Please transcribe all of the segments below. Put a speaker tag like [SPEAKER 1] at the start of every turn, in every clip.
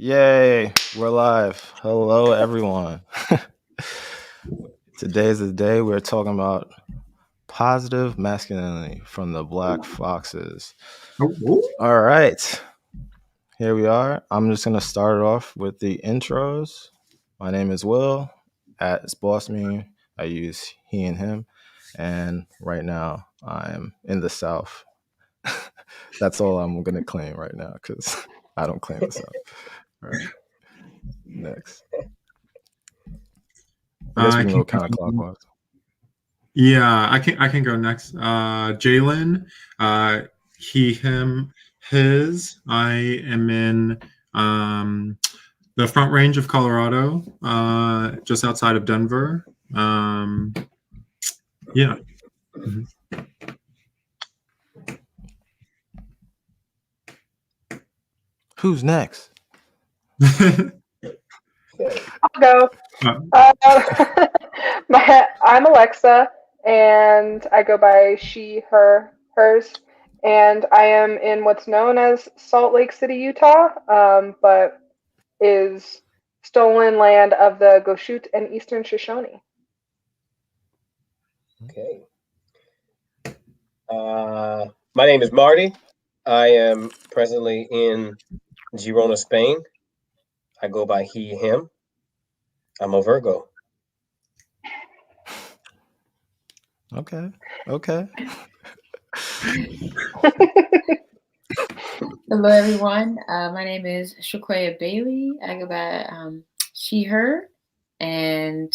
[SPEAKER 1] Yay, we're live. Hello, everyone. Today's the day we're talking about positive masculinity from the Black Foxes. All right, here we are. I'm just going to start it off with the intros. My name is Will. At It's Boss Me, I use he and him. And right now, I'm in the South. That's all I'm going to claim right now because I don't claim the South. All right. Next. I guess we can go counterclockwise.
[SPEAKER 2] Yeah, I can go next. Jalen, he, him, his. I am in the Front Range of Colorado, just outside of Denver. Yeah. Mm-hmm.
[SPEAKER 1] Who's next?
[SPEAKER 3] I'll go. I'm Alexa, and I go by she, her, hers, and I am in what's known as Salt Lake City, Utah, but is stolen land of the Goshute and Eastern Shoshone.
[SPEAKER 4] Okay. My name is Marty. I am presently in Girona, Spain. I go by he, him. I'm a Virgo.
[SPEAKER 1] Okay.
[SPEAKER 5] Hello, everyone. My name is Shaquaya Bailey. I go by she, her, and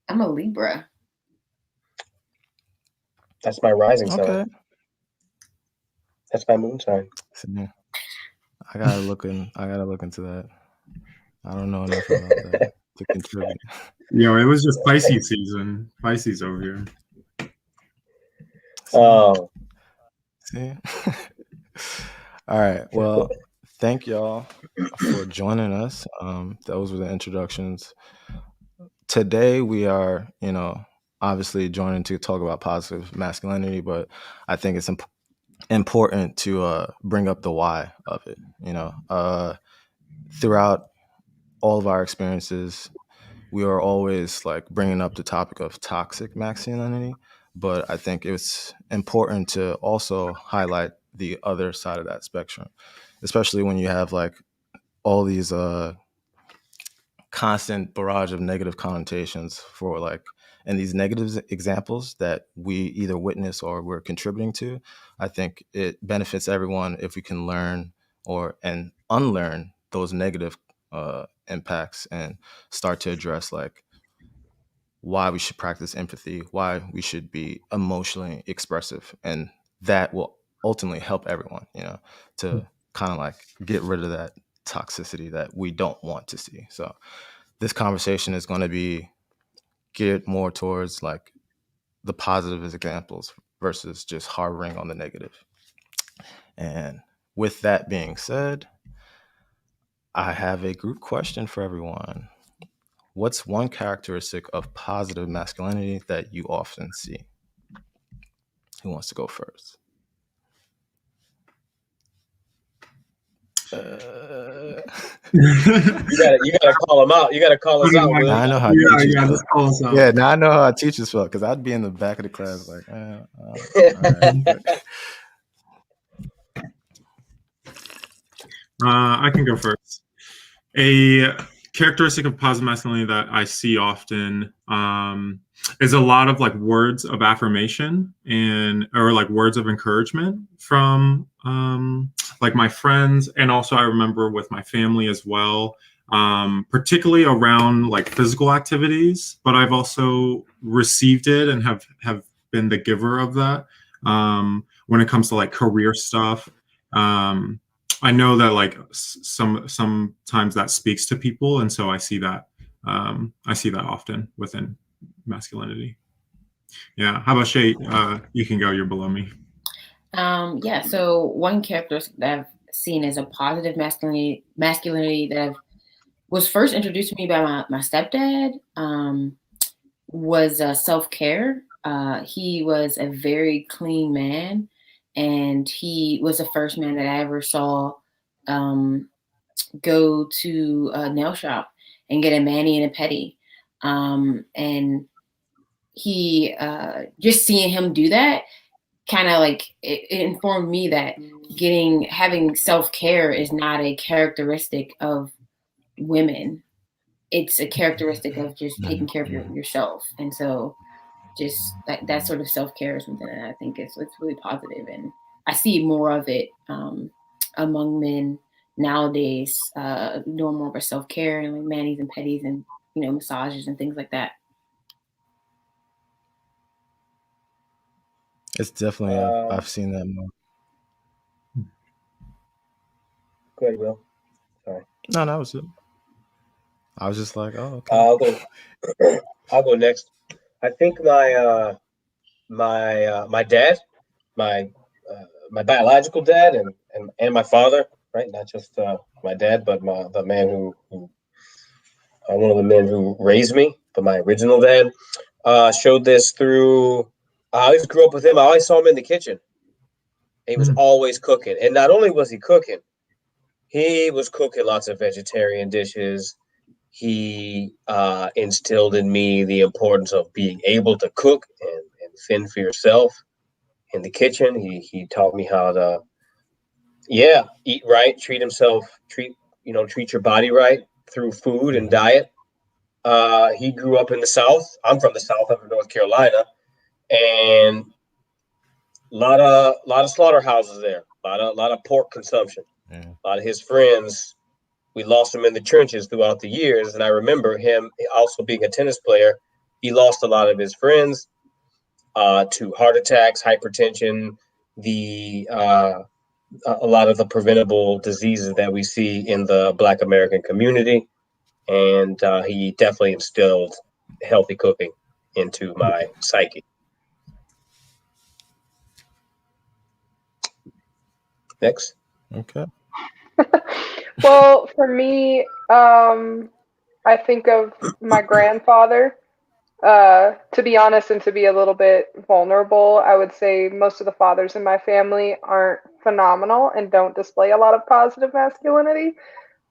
[SPEAKER 5] I'm a Libra.
[SPEAKER 4] That's my rising
[SPEAKER 1] Okay.
[SPEAKER 4] sign. That's my moon sign.
[SPEAKER 1] I gotta look into that. I don't know enough about that to contribute.
[SPEAKER 2] It was just Pisces season. Pisces over here.
[SPEAKER 4] Oh.
[SPEAKER 1] See? All right. Well, thank y'all for joining us. Those were the introductions. Today we are, obviously joining to talk about positive masculinity, but I think it's important to bring up the why of it. Throughout all of our experiences, we are always like bringing up the topic of toxic masculinity, but I think it's important to also highlight the other side of that spectrum, especially when you have like all these constant barrage of negative connotations for like, and these negative examples that we either witness or we're contributing to. I think it benefits everyone if we can learn and unlearn those negative impacts and start to address like why we should practice empathy, why we should be emotionally expressive, and that will ultimately help everyone, to kind of like get rid of that toxicity that we don't want to see. So this conversation is going to be geared more towards like the positive examples versus just harboring on the negative. And with that being said, I have a group question for everyone. What's one characteristic of positive masculinity that you often see? Who wants to go first?
[SPEAKER 4] You gotta call them out. You gotta call us out.
[SPEAKER 1] Now I know how teachers felt. Yeah, now I know how teachers felt because I'd be in the back of the class like,
[SPEAKER 2] I can go first. A characteristic of positive masculinity that I see often is a lot of like words of affirmation or like words of encouragement from like my friends, and also I remember with my family as well, particularly around like physical activities. But I've also received it and have been the giver of that when it comes to like career stuff. I know that like sometimes that speaks to people, and so I see that often within masculinity. Yeah. How about Shay? You can go. You're below me.
[SPEAKER 5] Yeah. So one characteristic that I've seen as a positive masculinity that was first introduced to me by my stepdad was self-care. He was a very clean man. And he was the first man that I ever saw go to a nail shop and get a mani and a pedi. And he, just seeing him do that kind of like, it informed me that having self-care is not a characteristic of women. It's a characteristic of just taking care of yourself. And so just that sort of self-care is something that I think it's really positive, and I see more of it among men nowadays, doing more of a self-care and like manis and pedis and massages and things like that.
[SPEAKER 1] It's definitely I've seen that more.
[SPEAKER 4] Go ahead, Will. Sorry.
[SPEAKER 1] No, that was it. I was just like, oh, okay.
[SPEAKER 4] I'll go next. I think my dad, my biological dad, and my father, right? Not just my dad, but the man who one of the men who raised me, but my original dad, showed this through. I always grew up with him. I always saw him in the kitchen. He was always cooking, and not only was he was cooking lots of vegetarian dishes. He instilled in me the importance of being able to cook and fend for yourself in the kitchen. He taught me how to, eat right, treat your body right through food and diet. He grew up in the South. I'm from the South, up in North Carolina, and lot of slaughterhouses there. Lot of pork consumption.
[SPEAKER 1] Yeah.
[SPEAKER 4] A lot of his friends, we lost him in the trenches throughout the years. And I remember him also being a tennis player. He lost a lot of his friends to heart attacks, hypertension, a lot of the preventable diseases that we see in the Black American community. And he definitely instilled healthy cooking into my psyche. Next.
[SPEAKER 1] Okay.
[SPEAKER 3] Well, for me, I think of my grandfather. To be honest and to be a little bit vulnerable, I would say most of the fathers in my family aren't phenomenal and don't display a lot of positive masculinity.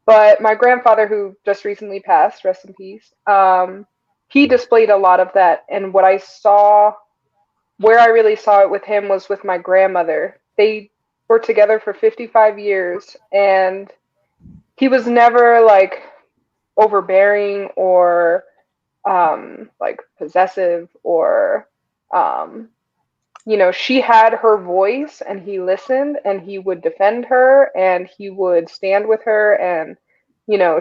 [SPEAKER 3] But my grandfather, who just recently passed, rest in peace, he displayed a lot of that. And where I really saw it with him was with my grandmother. They were together for 55 years, and he was never like overbearing or like possessive or she had her voice and he listened and he would defend her and he would stand with her, and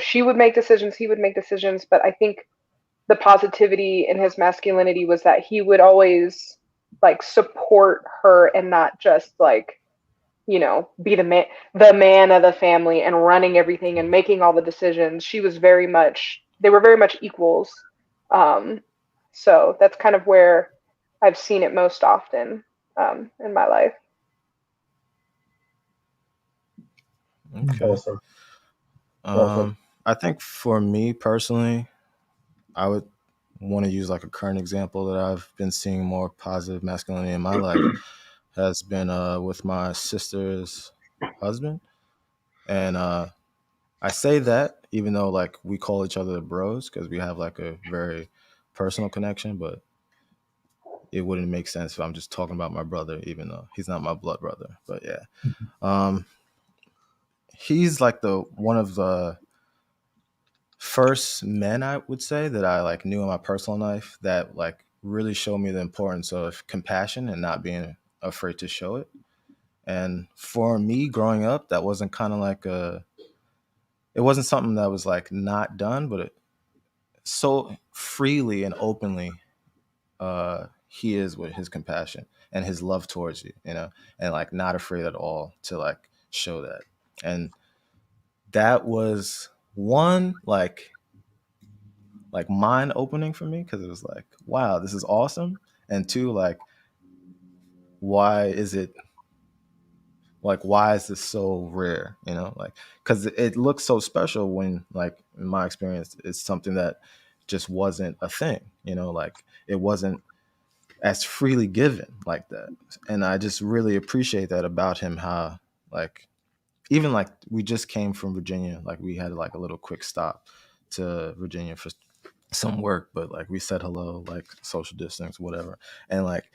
[SPEAKER 3] she would make decisions, he would make decisions. But I think the positivity in his masculinity was that he would always like support her and not just like be the man of the family and running everything and making all the decisions. They were very much equals. So that's kind of where I've seen it most often in my life.
[SPEAKER 1] Okay.
[SPEAKER 4] Awesome.
[SPEAKER 1] I think for me personally, I would want to use like a current example that I've been seeing more positive masculinity in my life has been with my sister's husband. And I say that even though like we call each other bros because we have like a very personal connection, but it wouldn't make sense if I'm just talking about my brother, even though he's not my blood brother. But yeah, he's like one of the first men I would say that I like knew in my personal life that like really showed me the importance of compassion and not being afraid to show it. And for me growing up, that wasn't kind of like it wasn't something that was like not done, but it so freely and openly he is with his compassion and his love towards you, and like not afraid at all to like show that. And that was one like mind opening for me because it was like, wow, this is awesome. And two, like, why is this so rare? Like, because it looks so special when, like, in my experience, it's something that just wasn't a thing, like it wasn't as freely given like that. And I just really appreciate that about him, how like even like we just came from Virginia, like we had like a little quick stop to Virginia for some work, but like we said hello, like social distance, whatever. And like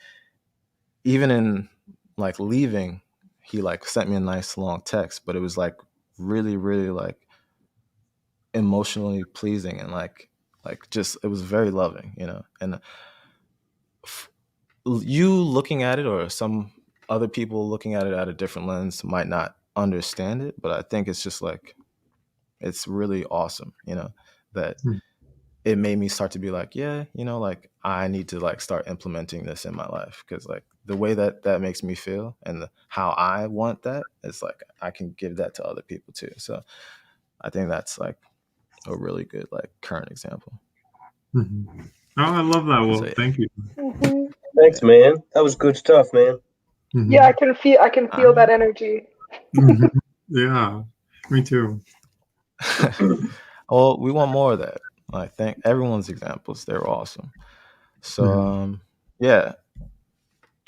[SPEAKER 1] even in like leaving, he like sent me a nice long text, but it was like really, really like emotionally pleasing and like just it was very loving, you know. And you looking at it or some other people looking at it at a different lens might not understand it, but I think it's just like it's really awesome, you know, that it made me start to be like, yeah, you know, like I need to like start implementing this in my life, because like the way that that makes me feel and how I want that is like I can give that to other people too. So I think that's like a really good like current example.
[SPEAKER 2] Mm-hmm. Oh, I love that. Well,
[SPEAKER 1] So, yeah.
[SPEAKER 2] thank you.
[SPEAKER 3] Mm-hmm.
[SPEAKER 4] Thanks, man. That was good stuff, man.
[SPEAKER 2] Mm-hmm.
[SPEAKER 3] Yeah, I can feel that energy.
[SPEAKER 2] Mm-hmm. Yeah, me too.
[SPEAKER 1] Well, we want more of that. I think everyone's examples, they're awesome. So yeah,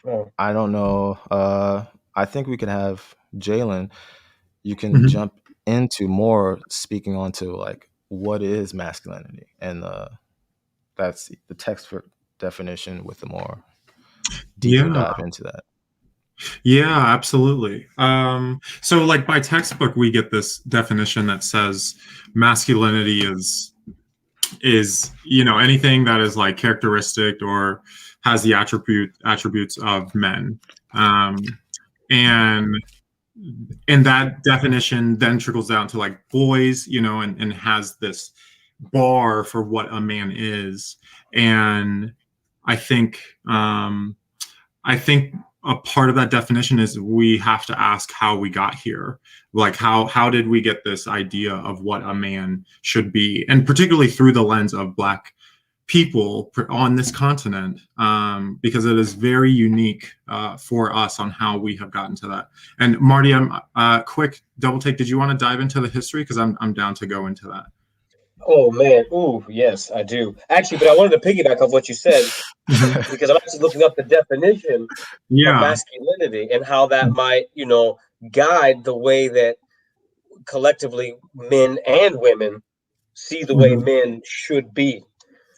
[SPEAKER 4] Oh.
[SPEAKER 1] I don't know. I think we could have Jalen. You can
[SPEAKER 2] Mm-hmm.
[SPEAKER 1] jump into more speaking onto like what is masculinity, and that's the textbook definition with a more deeper
[SPEAKER 2] Yeah.
[SPEAKER 1] dive into that.
[SPEAKER 2] Yeah, absolutely. So like by textbook, we get this definition that says masculinity is, you know, anything that is like characteristic or has the attributes of men. And that definition then trickles down to like boys, you know, and has this bar for what a man is. And I think I think a part of that definition is we have to ask how we got here. Like how did we get this idea of what a man should be, and particularly through the lens of Black people on this continent, because it is very unique for us on how we have gotten to that. And Marty, I'm quick double take. Did you want to dive into the history? Because I'm down to go into that.
[SPEAKER 4] Oh man, ooh, yes, I do. Actually, but I wanted to piggyback off what you said because I'm actually looking up the definition of
[SPEAKER 2] Yeah.
[SPEAKER 4] masculinity and how that might, you know, guide the way that collectively men and women see the way men should be.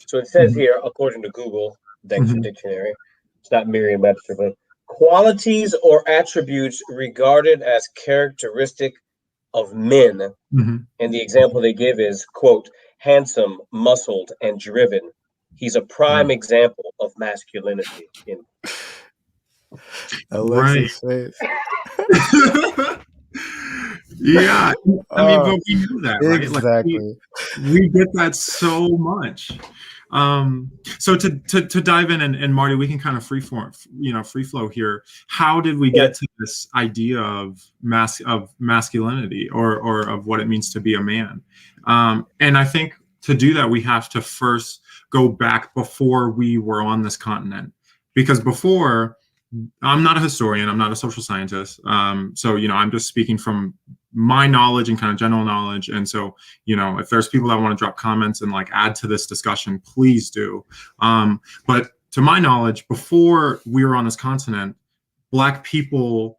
[SPEAKER 4] So it says here, according to Google, thanks for dictionary, it's not Merriam-Webster, but qualities or attributes regarded as characteristic of men. And the example they give is, quote, handsome, muscled, and driven. He's a prime example of masculinity.
[SPEAKER 1] Alexa's face.
[SPEAKER 2] Yeah, I mean, but we knew that, right?
[SPEAKER 1] Exactly.
[SPEAKER 2] Like we get that so much. So to dive in, and Marty, we can kind of free flow here. How did we get to this idea of masculinity or of what it means to be a man? And I think to do that, we have to first go back before we were on this continent, because before, I'm not a historian, I'm not a social scientist. So, you know, I'm just speaking from my knowledge and kind of general knowledge. And so, you know, if there's people that want to drop comments and like add to this discussion, please do. But to my knowledge, before we were on this continent, Black people,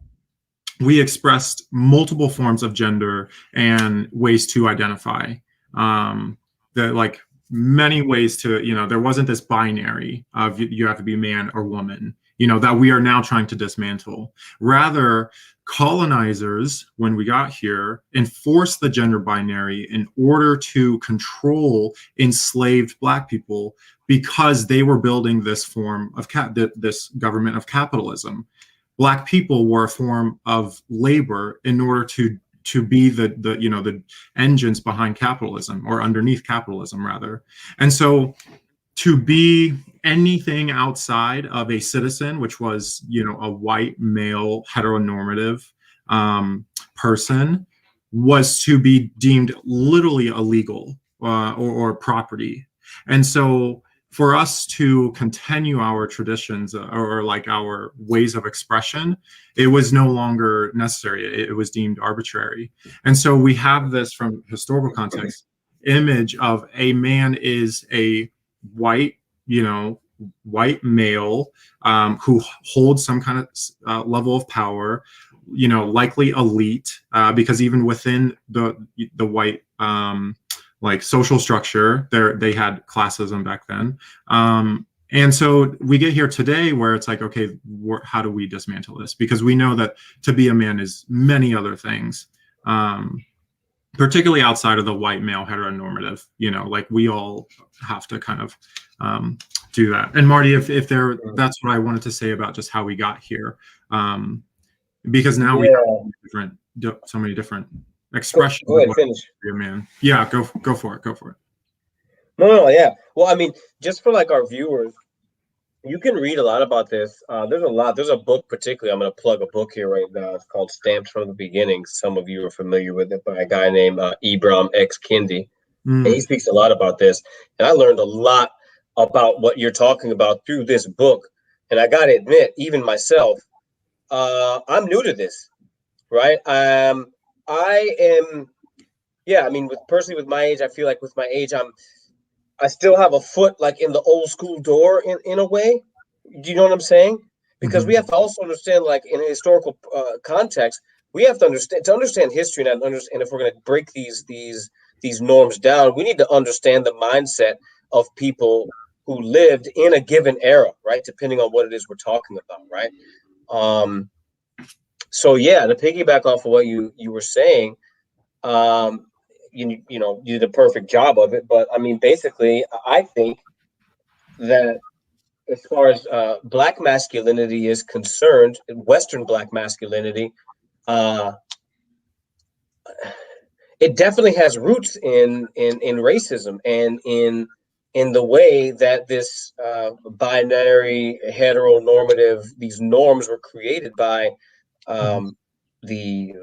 [SPEAKER 2] we expressed multiple forms of gender and ways to identify. Like many ways to, you know, there wasn't this binary of you have to be man or woman, you know, that we are now trying to dismantle. Rather, colonizers, when we got here, enforced the gender binary in order to control enslaved Black people, because they were building this form of this government of capitalism. Black people were a form of labor in order to be the engines behind capitalism, or underneath capitalism rather. And so to be anything outside of a citizen, which was, you know, a white male heteronormative person, was to be deemed literally illegal or property. And so for us to continue our traditions or like our ways of expression, it was no longer necessary. It was deemed arbitrary. And so we have this, from historical context, image of a man is a white, you know, white male who holds some kind of level of power, likely elite, because even within the white like social structure, they had classism back then. And so we get here today where it's like, okay, how do we dismantle this? Because we know that to be a man is many other things, particularly outside of the white male heteronormative. Like we all have to kind of do that. And Marty, if that's what I wanted to say about just how we got here, because now we have so many different expressions.
[SPEAKER 4] Go ahead, finish.
[SPEAKER 2] Be a man. Yeah, go for it.
[SPEAKER 4] No, yeah. Well, I mean, just for like our viewers, you can read a lot about this. There's a book particularly. I'm going to plug a book here right now. It's called Stamped from the Beginning. Some of you are familiar with it, by a guy named Ibram X. Kendi. And he speaks a lot about this. And I learned a lot about what you're talking about through this book. And I got to admit, even myself, I'm new to this, right? I am, I mean, personally with my age, I feel like with my age, I still have a foot like in the old school door in a way. Do you know what I'm saying? Because we have to also understand, like in a historical context, we have to understand history and if we're going to break these norms down, we need to understand the mindset of people who lived in a given era, right? Depending on what it is we're talking about, right? So yeah, to piggyback off of what you were saying, you did a perfect job of it. But I mean, basically, I think that as far as Black masculinity is concerned, Western Black masculinity, it definitely has roots in racism and in the way that this binary heteronormative, these norms were created by the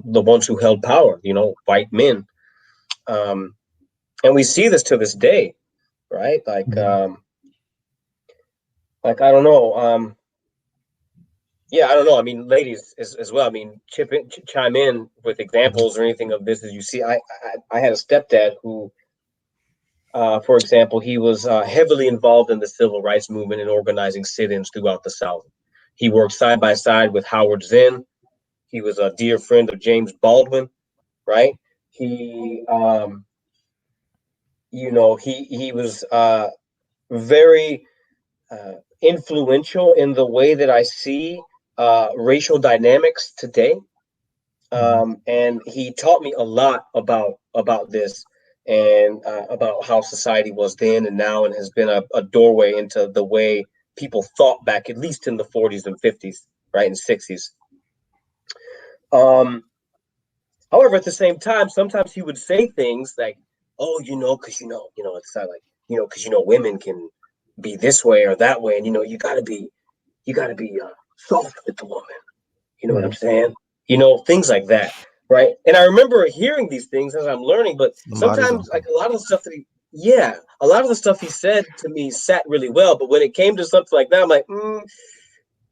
[SPEAKER 4] ones who held power, white men. And we see this to this day, right? Like, like, I don't know. I don't know. I mean, ladies as well. I mean, chime in with examples or anything of this as you see. I had a stepdad who, for example, he was heavily involved in the civil rights movement and organizing sit-ins throughout the South. He worked side by side with Howard Zinn. He was a dear friend of James Baldwin, right? He, he was very influential in the way that I see racial dynamics today. And he taught me a lot about this and about how society was then and now, and has been a doorway into the way people thought back, at least in the 40s and 50s, right, and 60s. However, at the same time, sometimes he would say things like, "Oh, because it's not like, because women can be this way or that way, and you gotta be soft with the woman. You know what I'm saying? Things like that, right?" And I remember hearing these things as I'm learning, but sometimes, like a lot of the stuff he said to me sat really well, but when it came to something like that, I'm like,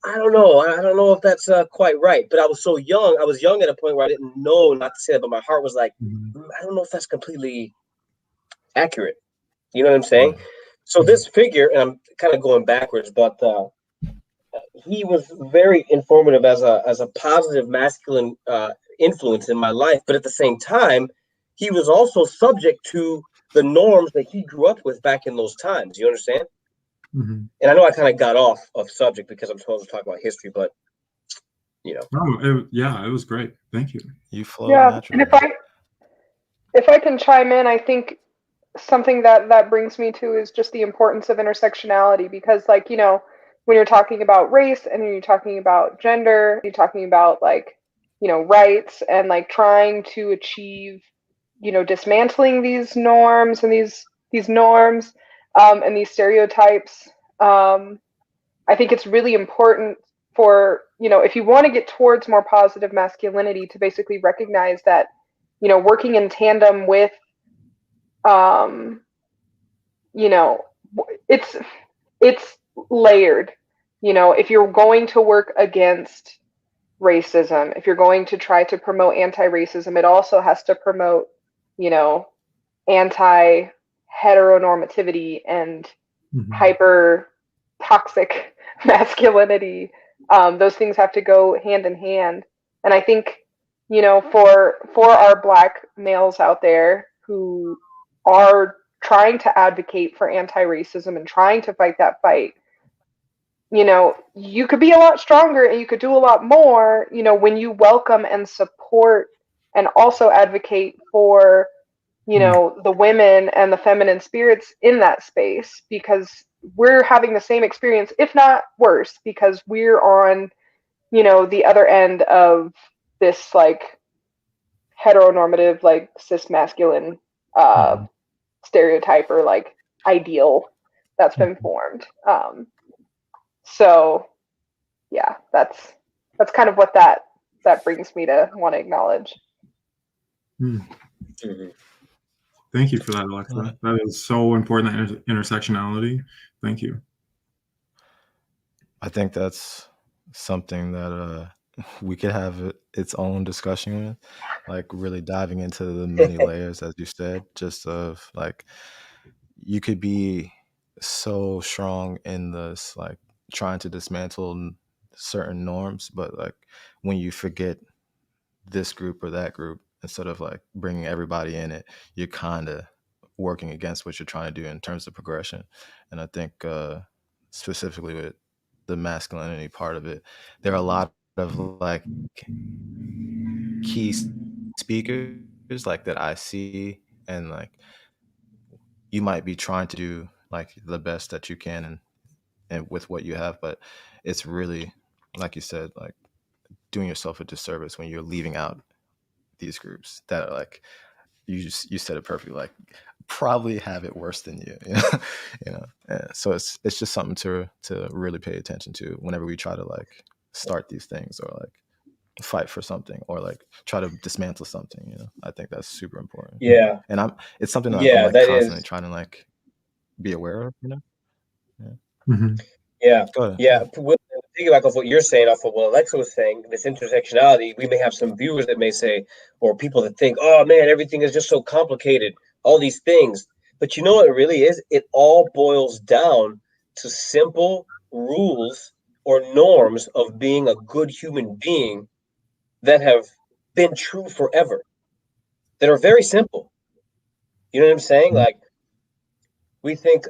[SPEAKER 4] I don't know. I don't know if that's quite right. But I was so young. I was young at a point where I didn't know not to say that, but my heart was like, I don't know if that's completely accurate. You know what I'm saying? So this figure, and I'm kind of going backwards, but he was very informative as a positive masculine influence in my life. But at the same time, he was also subject to the norms that he grew up with back in those times. You understand? And I know I kind of got off of subject because I'm supposed to talk about history, but
[SPEAKER 2] Oh, it was great. Thank you.
[SPEAKER 1] You flowed naturally.
[SPEAKER 3] And if I can chime in, I think something that brings me to is just the importance of intersectionality, because when you're talking about race and you're talking about gender, you're talking about rights and trying to achieve dismantling these norms and these norms and these stereotypes. I think it's really important for if you want to get towards more positive masculinity, to basically recognize that working in tandem with it's layered. If you're going to work against racism, if you're going to try to promote anti-racism, it also has to promote anti-heteronormativity and hyper toxic masculinity Those things have to go hand in hand. And I think, for our Black males out there who are trying to advocate for anti-racism and trying to fight that fight, you could be a lot stronger and you could do a lot more, when you welcome and support and also advocate for, the women and the feminine spirits in that space, because we're having the same experience, if not worse, because we're on, the other end of this like heteronormative, like cis masculine stereotype or like ideal that's been formed. So yeah, that's kind of what that brings me to want to acknowledge.
[SPEAKER 2] Thank you for that, Alexa. That is so important, that intersectionality. Thank you.
[SPEAKER 1] I think that's something that we could have its own discussion with, like really diving into the many layers, as you said, just of like, you could be so strong in this, like trying to dismantle certain norms, but like when you forget this group or that group, instead of like bringing everybody in it, you're kind of working against what you're trying to do in terms of progression. And I think specifically with the masculinity part of it, there are a lot of like key speakers like that I see, and like you might be trying to do like the best that you can and with what you have, but it's really, like you said, like doing yourself a disservice when you're leaving out these groups that are like, you said it perfectly, like probably have it worse than you, so it's just something to really pay attention to whenever we try to like start these things or like fight for something or like try to dismantle something. I think that's super important. And it's something that I'm like constantly trying to like be aware of. Go ahead.
[SPEAKER 4] Piggyback off what you're saying, off of what Alexa was saying, this intersectionality, we may have some viewers that may say, or people that think, oh man, everything is just so complicated, all these things. But you know what it really is? It all boils down to simple rules or norms of being a good human being that have been true forever, that are very simple. You know what I'm saying? Like, we think,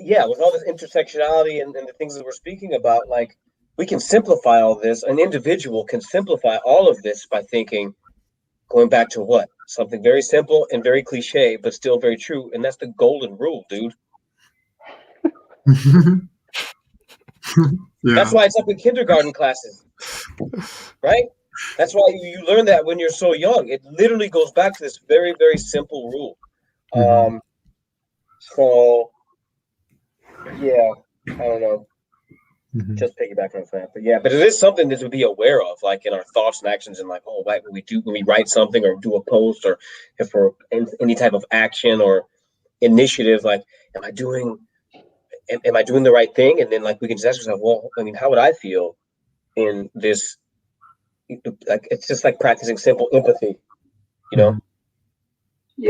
[SPEAKER 4] with all this intersectionality and the things that we're speaking about, like, we can simplify all this. An individual can simplify all of this by thinking, going back to what? Something very simple and very cliche, but still very true. And that's the golden rule, dude. That's why it's up in kindergarten classes, right? That's why you learn that when you're so young. It literally goes back to this very, very simple rule. So, yeah, I don't know. Just piggyback on that, but it is something that to be aware of, like in our thoughts and actions, and like, when we write something or do a post, or if we're in any type of action or initiative, like, am I doing the right thing? And then like we can just ask ourselves, well, I mean, how would I feel in this? Like, it's just like practicing simple empathy, putting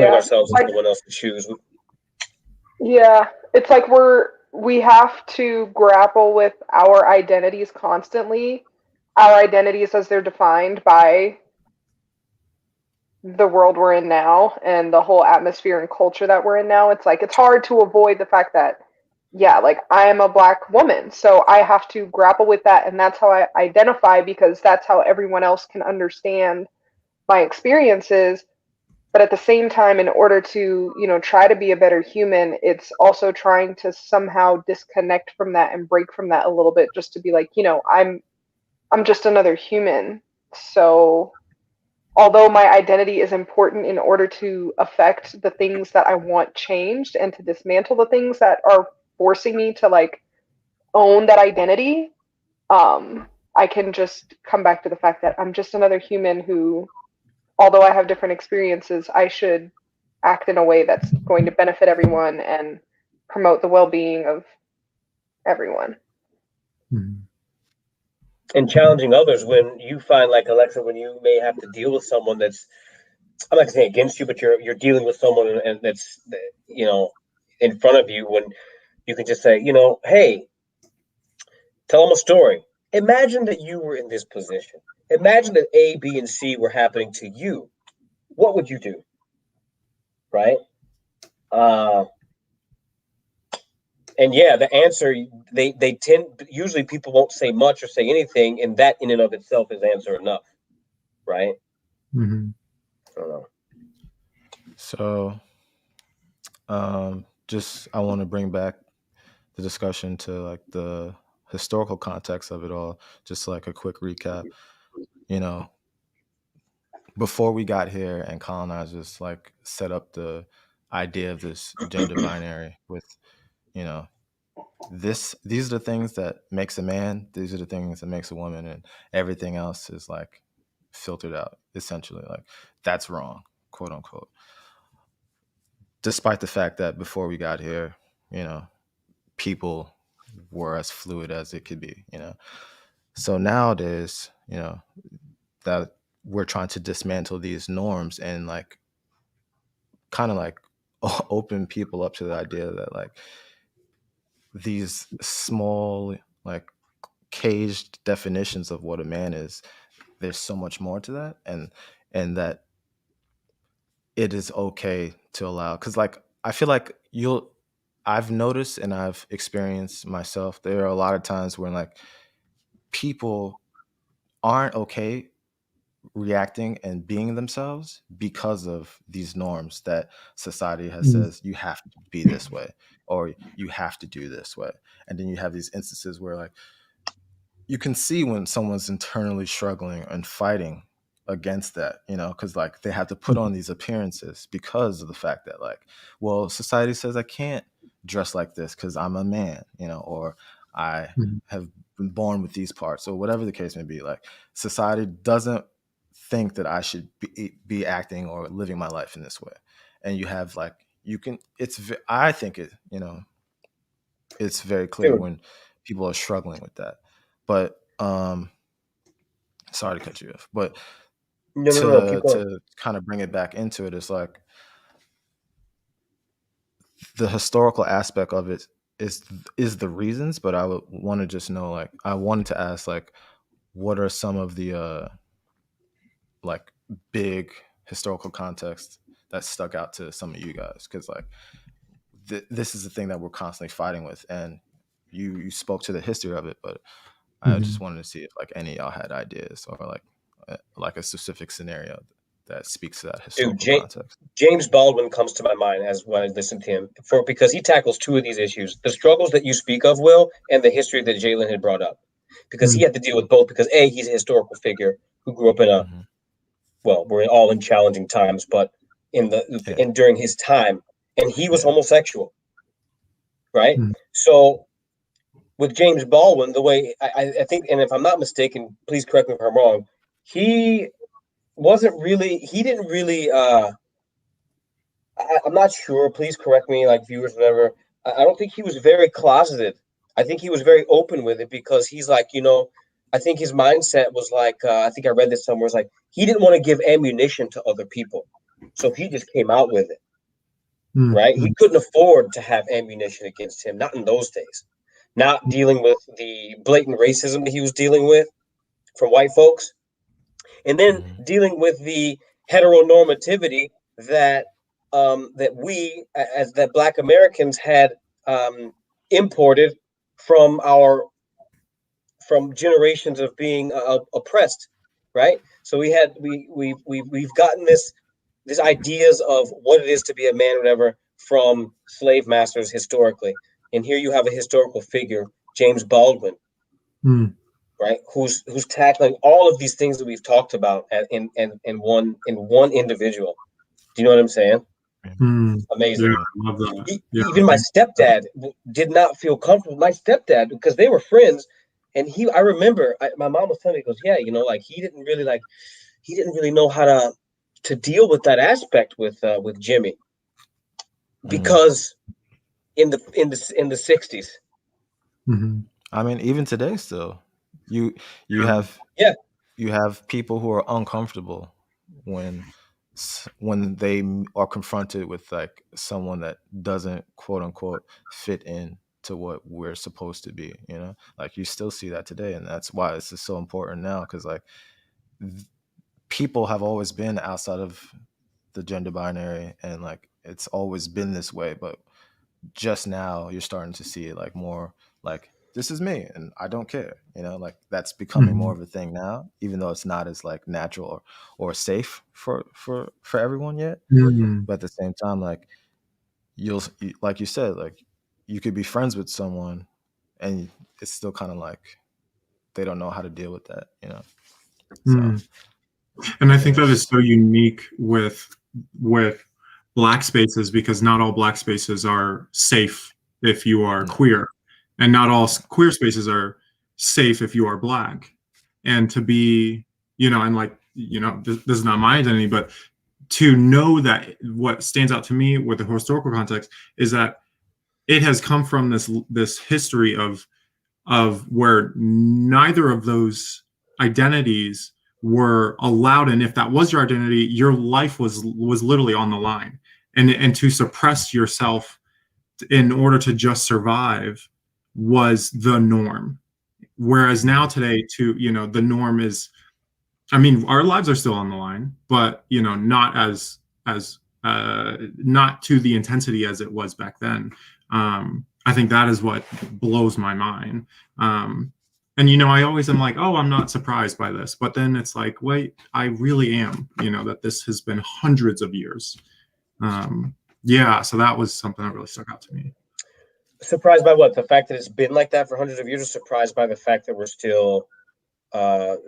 [SPEAKER 4] ourselves in someone else's shoes.
[SPEAKER 3] Yeah, it's like we have to grapple with our identities constantly, our identities as they're defined by the world we're in now and the whole atmosphere and culture that we're in now. It's like, it's hard to avoid the fact that, like, I am a Black woman, so I have to grapple with that, and that's how I identify, because that's how everyone else can understand my experiences. But at the same time, in order to, try to be a better human, it's also trying to somehow disconnect from that and break from that a little bit, just to be like, I'm just another human. So although my identity is important in order to affect the things that I want changed and to dismantle the things that are forcing me to like own that identity, I can just come back to the fact that I'm just another human who, although I have different experiences, I should act in a way that's going to benefit everyone and promote the well-being of everyone.
[SPEAKER 4] And challenging others when you find, like Alexa, when you may have to deal with someone that's, I'm not gonna say against you, but you're dealing with someone and that's, in front of you, when you can just say, hey, tell them a story. Imagine that you were in this position. Imagine that A, B, and C were happening to you. What would you do? Right? Uh, and yeah, the answer they tend usually people won't say much or say anything, and that in and of itself is answer enough, right?
[SPEAKER 2] Mm-hmm.
[SPEAKER 4] I don't know.
[SPEAKER 1] So, just I want to bring back the discussion to like the historical context of it all. Just like a quick recap. You know, before we got here and colonizers like set up the idea of this gender binary with, you know, these are the things that makes a man, these are the things that makes a woman, and everything else is like filtered out, essentially. Like that's wrong, quote unquote. Despite the fact that before we got here, you know, people were as fluid as it could be, you know. So nowadays, you know, that we're trying to dismantle these norms and like kind of like open people up to the idea that like these small like caged definitions of what a man is, there's so much more to that, and that it is okay to allow, because like I feel like I've noticed and I've experienced myself, there are a lot of times when like people aren't okay reacting and being themselves because of these norms that society has says you have to be this way or you have to do this way. And then you have these instances where like you can see when someone's internally struggling and fighting against that, you know, because like they have to put on these appearances because of the fact that like, well, society says I can't dress like this because I'm a man, you know, or I have been born with these parts, or whatever the case may be. Like society doesn't think that I should be acting or living my life in this way. And you have like, you can, I think it, you know, it's very clear
[SPEAKER 4] Dude,
[SPEAKER 1] when people are struggling with that. But sorry to cut you off, but
[SPEAKER 4] no, keep going.
[SPEAKER 1] to kind of bring it back into it, it's like the historical aspect of it is the reasons, but I would want to just know, like I wanted to ask like what are some of the like big historical contexts that stuck out to some of you guys, because like this is the thing that we're constantly fighting with, and you spoke to the history of it, but I just wanted to see if like any of y'all had ideas or like a specific scenario that speaks to that
[SPEAKER 4] Dude,
[SPEAKER 1] historical context.
[SPEAKER 4] James Baldwin comes to my mind as when I listen to him because he tackles two of these issues: the struggles that you speak of, Will, and the history that Jalen had brought up. Because he had to deal with both. Because A, he's a historical figure who grew up in a
[SPEAKER 1] Hmm.
[SPEAKER 4] well, we're all in challenging times, but
[SPEAKER 1] Yeah,
[SPEAKER 4] during his time, and he was
[SPEAKER 1] yeah.
[SPEAKER 4] homosexual, right? So with James Baldwin, the way I think, and if I'm not mistaken, please correct me if I'm wrong, he he didn't really I'm not sure. Please correct me, like viewers, whatever. I don't think he was very closeted. I think he was very open with it because he's like, I think his mindset was like, I think I read this somewhere. It's like he didn't want to give ammunition to other people, so he just came out with it. Right? He couldn't afford to have ammunition against him, not in those days. Not dealing with the blatant racism that he was dealing with from white folks, and then
[SPEAKER 1] Hmm.
[SPEAKER 4] dealing with the heteronormativity that that we as that Black Americans had imported from our from generations of being oppressed, right? So we've gotten this ideas of what it is to be a man, or whatever, from slave masters historically, and here you have a historical figure, James Baldwin, right? Who's tackling all of these things that we've talked about in one individual. Do you know what I'm saying?
[SPEAKER 2] Yeah,
[SPEAKER 4] Amazing.
[SPEAKER 1] Right.
[SPEAKER 2] I love that. Yeah,
[SPEAKER 4] Even my stepdad did not feel comfortable. My stepdad, because they were friends, and I remember my mom was telling me, he goes, yeah, like he didn't really know how to deal with that aspect with Jimmy
[SPEAKER 1] Hmm.
[SPEAKER 4] because in the 60s.
[SPEAKER 1] I mean, even today, still, you you
[SPEAKER 2] yeah,
[SPEAKER 1] have
[SPEAKER 4] Yeah,
[SPEAKER 1] you have people who are uncomfortable when when they are confronted with like someone that doesn't quote unquote fit in to what we're supposed to be, you know? Like you still see that today, and that's why this is so important now, because like people have always been outside of the gender binary, and like it's always been this way, but just now you're starting to see it like more like this is me and I don't care, you know, like that's becoming more of a thing now, even though it's not as like natural or safe for everyone yet. But at the same time, like like you said, like you could be friends with someone and it's still kind of like they don't know how to deal with that, you know. So
[SPEAKER 2] and I think that is so unique with Black spaces, because not all Black spaces are safe if you are queer, and not all queer spaces are safe if you are Black. And to be, you know, and like, you know, this is not my identity, but to know that what stands out to me with the historical context is that it has come from this history of where neither of those identities were allowed, and if that was your identity, your life was literally on the line, and to suppress yourself in order to just survive was the norm. Whereas now today, to, you know, the norm is, I mean, our lives are still on the line, but, you know, not as not to the intensity as it was back then. I think that is what blows my mind. And, you know, I always am like, oh, I'm not surprised by this. But then it's like, wait, I really am, you know, that this has been hundreds of years. Yeah, so that was something that really stuck out to me.
[SPEAKER 4] Surprised by what? The fact that it's been like that for hundreds of years, or surprised by the fact that we're still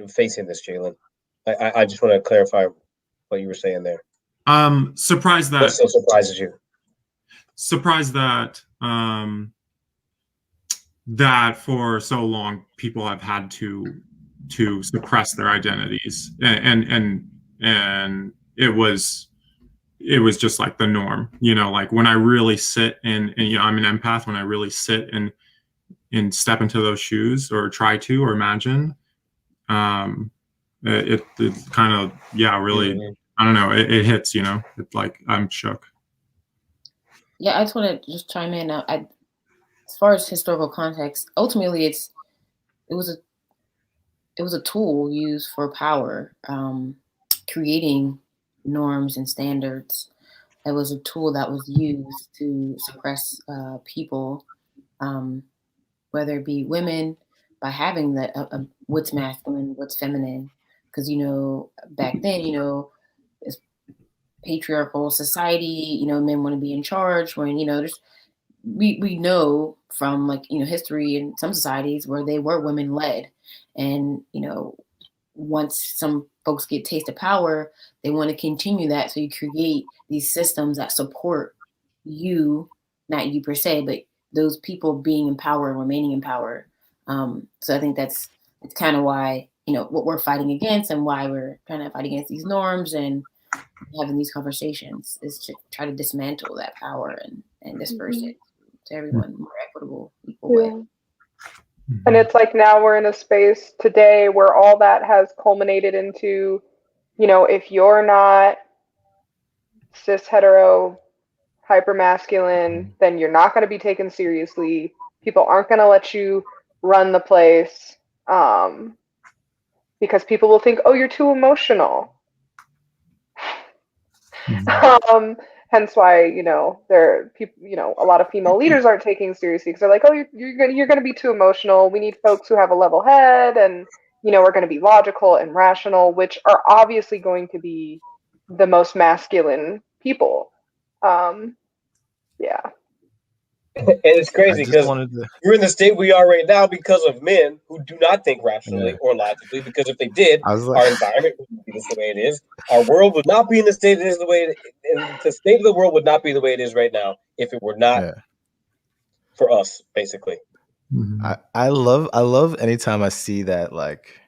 [SPEAKER 4] facing this, Jalen? I just want to clarify what you were saying there.
[SPEAKER 2] Surprised that.
[SPEAKER 4] What still surprises you?
[SPEAKER 2] Surprised that that for so long people have had to suppress their identities, and it was just like the norm, you know, like when I really sit and you know, I'm an empath, when I really sit and step into those shoes or try to or imagine, it kind of, yeah, really, I don't know, it hits, you know, it's like I'm shook.
[SPEAKER 5] Yeah, I just want to just chime in. As far as historical context, ultimately it was a tool used for power, creating norms and standards. It was a tool that was used to suppress people, whether it be women, by having the what's masculine, what's feminine. Because, you know, back then, you know, it's patriarchal society, you know, men want to be in charge, when, you know, there's we know from, like, you know, history in some societies where they were women led, and, you know, once some folks get taste of power, they want to continue that, so you create these systems that support you, not you per se, but those people being in power and remaining in power. So I think it's kind of why, you know, what we're fighting against and why we're trying to fight against these norms and having these conversations is to try to dismantle that power and disperse it to everyone more equitable, equal way.
[SPEAKER 3] And it's like now we're in a space today where all that has culminated into, you know, if you're not cis hetero hyper masculine, then you're not going to be taken seriously. People aren't going to let you run the place, because people will think, oh, you're too emotional. Hence why, you know, you know, a lot of female leaders aren't taking seriously, because they're like, oh, you're going to be too emotional. We need folks who have a level head, and, you know, we're going to be logical and rational, which are obviously going to be the most masculine people. Yeah.
[SPEAKER 4] And it's crazy because we're in the state we are right now because of men who do not think rationally or logically. Because if they did, our environment wouldn't be the way it is. Our world would not be in the state it is the way the state of the world would not be the way it is right now if it were not for us, basically.
[SPEAKER 1] I love anytime I see that, like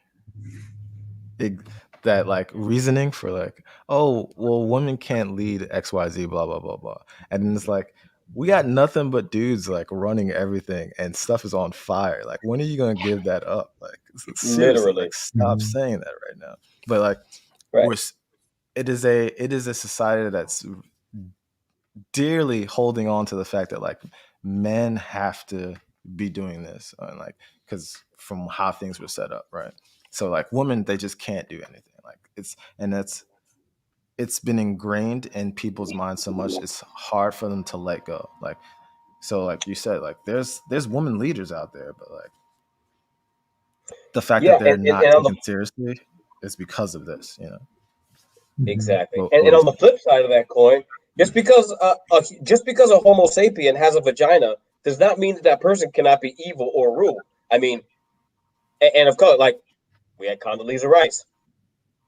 [SPEAKER 1] that like reasoning for like, oh, well, women can't lead XYZ, blah blah blah blah, and then it's like, we got nothing but dudes like running everything and stuff is on fire. Like, when are you gonna give that up? Like, seriously,
[SPEAKER 4] Literally.
[SPEAKER 1] like, stop saying that right now. But like, it is a society that's dearly holding on to the fact that like men have to be doing this, and like, because from how things were set up, right? So like women, they just can't do anything. Like it's been ingrained in people's minds so much, it's hard for them to let go. Like, so like you said, like there's women leaders out there, but like the fact that
[SPEAKER 4] Yeah,
[SPEAKER 1] they're not
[SPEAKER 4] and on the
[SPEAKER 1] taken seriously is because of this, you know.
[SPEAKER 4] exactly,
[SPEAKER 1] What
[SPEAKER 4] and
[SPEAKER 1] was
[SPEAKER 4] on the flip side of that coin, just because a Homo sapien has a vagina does not mean that that person cannot be evil or rude. I mean, and of course, like we had Condoleezza Rice,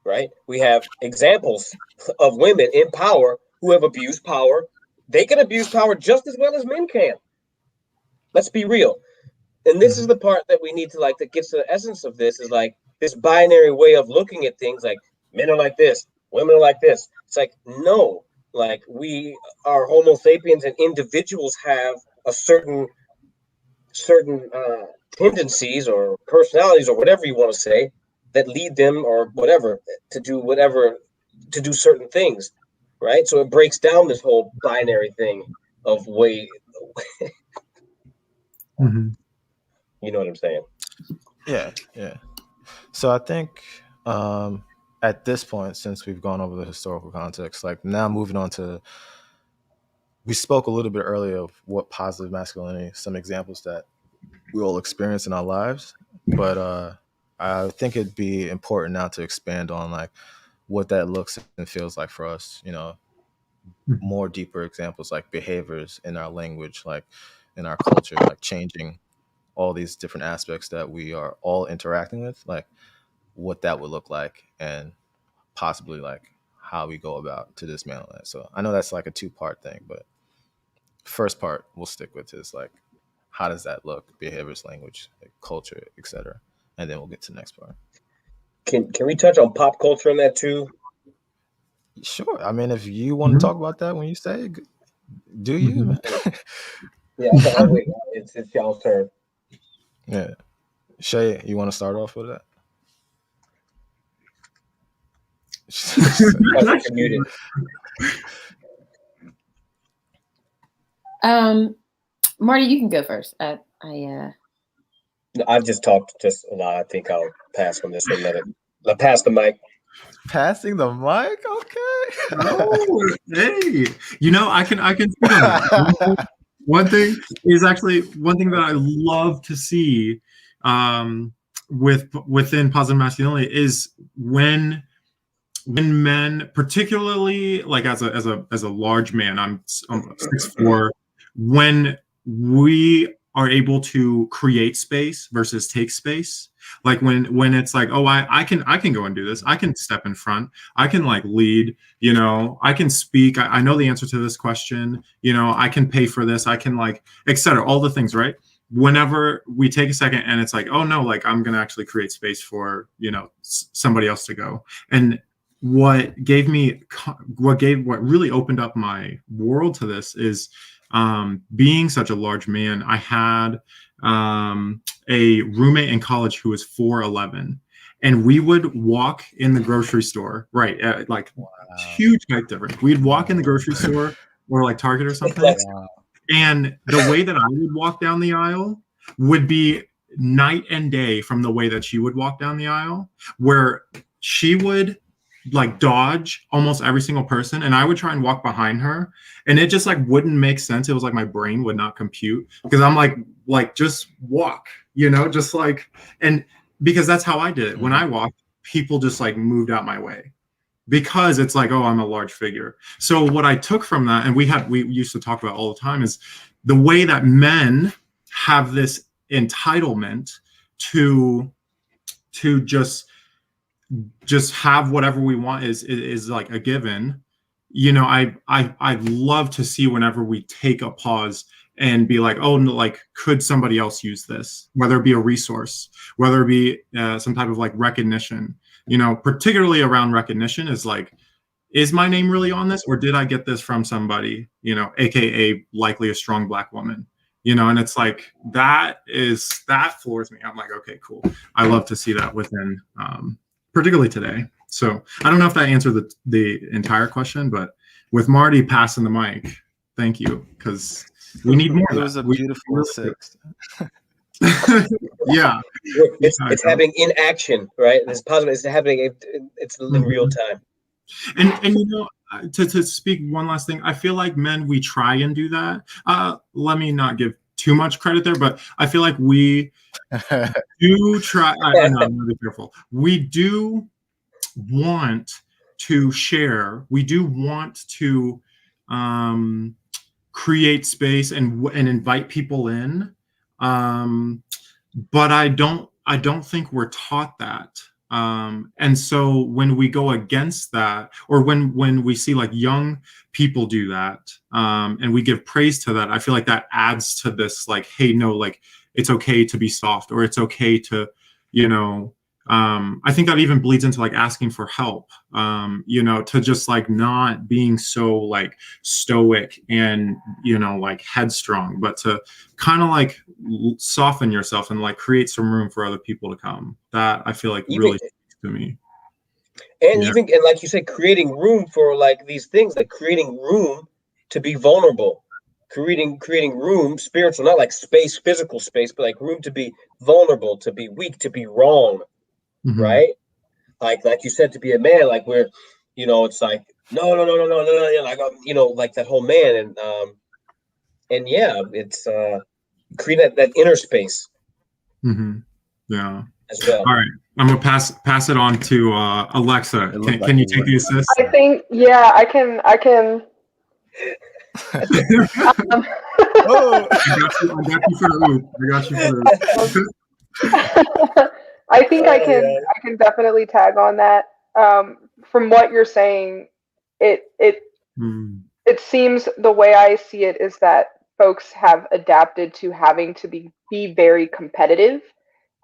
[SPEAKER 4] right? We have examples of women in power who have abused power. They can abuse power just as well as men can. Let's be real. And this is the part that we need to like that gets to the essence of this is like this binary way of looking at things like men are like this, women are like this. It's like no, like we are Homo sapiens and individuals have a certain tendencies or personalities or whatever you want to say that lead them or whatever to do certain things, right? So it breaks down this whole binary thing of way. You know what I'm saying?
[SPEAKER 1] Yeah, yeah. So I think at this point, since we've gone over the historical context, like now moving on to, we spoke a little bit earlier of what positive masculinity, some examples that we all experience in our lives, but I think it'd be important now to expand on like what that looks and feels like for us, you know, more deeper examples like behaviors in our language, like in our culture, like changing all these different aspects that we are all interacting with, like what that would look like, and possibly like how we go about to dismantle that. So I know that's like a two-part thing, but first part we'll stick with is like, how does that look? Behaviors, language, like culture, etc. And then we'll get to the next part.
[SPEAKER 4] Can we touch on pop culture in that too?
[SPEAKER 1] Sure. I mean, if you want to talk about that when you say it, do you, man?
[SPEAKER 4] Yeah, I'll wait. It's y'all's turn.
[SPEAKER 1] Yeah. Shay, you want to start off with that?
[SPEAKER 4] Muted.
[SPEAKER 5] Marty, you can go first.
[SPEAKER 4] I've just talked just a lot. I think I'll pass on this one. Let pass the mic.
[SPEAKER 1] Passing the mic, okay.
[SPEAKER 2] Oh, hey, you know, I can speak on that. One thing that I love to see within positive masculinity is when men, particularly like as a large man, I'm 6'4", when we are able to create space versus take space. Like when it's like, oh, I can go and do this. I can step in front. I can like lead, you know, I can speak. I know the answer to this question, you know, I can pay for this. I can like, etc. All the things, right? Whenever we take a second and it's like, oh no, like I'm going to actually create space for, you know, somebody else to go. And what really opened up my world to this is being such a large man. I had a roommate in college who was 4'11", and we would walk in the grocery store, right? Like huge height difference. We'd walk in the grocery store or like Target or something. Wow. And the way that I would walk down the aisle would be night and day from the way that she would walk down the aisle, where she would like dodge almost every single person, and I would try and walk behind her, and it just like wouldn't make sense. It was like my brain would not compute, because I'm like just walk, you know, just like, and because that's how I did it. When I walked, people just like moved out my way, because it's like, oh, I'm a large figure. So what I took from that, and we used to talk about all the time, is the way that men have this entitlement to just have whatever we want is like a given. You know, I love to see whenever we take a pause and be like, oh, no, like, could somebody else use this? Whether it be a resource, whether it be some type of like recognition, you know, particularly around recognition is like, is my name really on this, or did I get this from somebody, you know, AKA likely a strong Black woman, you know? And it's like, that floors me. I'm like, okay, cool. I love to see that within, particularly today. So I don't know if that answered the entire question, but with Marty passing the mic, thank you, because We need more
[SPEAKER 1] It
[SPEAKER 2] of
[SPEAKER 1] was a
[SPEAKER 2] that. We
[SPEAKER 1] beautiful
[SPEAKER 2] really
[SPEAKER 1] six.
[SPEAKER 2] yeah.
[SPEAKER 4] It's happening in action, right? It's positive. It's happening. It's in real time.
[SPEAKER 2] And you know, to speak one last thing, I feel like men, we try and do that. Let me not give too much credit there, but I feel like we do try. I know, I'm really careful. We do want to share. We do want to create space and invite people in. But I don't think we're taught that. And so when we go against that, or when we see like young people do that, and we give praise to that, I feel like that adds to this, like, hey, no, like it's okay to be soft, or it's okay to, you know, I think that even bleeds into like asking for help, you know, to just like not being so like stoic and, you know, like headstrong, but to kind of like soften yourself and like create some room for other people to come. That I feel like really speaks to me.
[SPEAKER 4] And even, and like you said, creating room for like these things, like creating room to be vulnerable, creating room, spiritual, not like space, physical space, but like room to be vulnerable, to be weak, to be wrong, right? Like you said, to be a man, like we're, you know, it's like no, like you know, like that whole man, and yeah, it's create that inner space.
[SPEAKER 2] Yeah.
[SPEAKER 4] As well.
[SPEAKER 2] All right, I'm gonna pass it on to Alexa. Can you take the assist?
[SPEAKER 3] I think, yeah, I can.
[SPEAKER 1] Oh.
[SPEAKER 2] I got you for the oop. I got you for the
[SPEAKER 3] I think I can definitely tag on that. From what you're saying, it seems, the way I see it is that folks have adapted to having to be very competitive.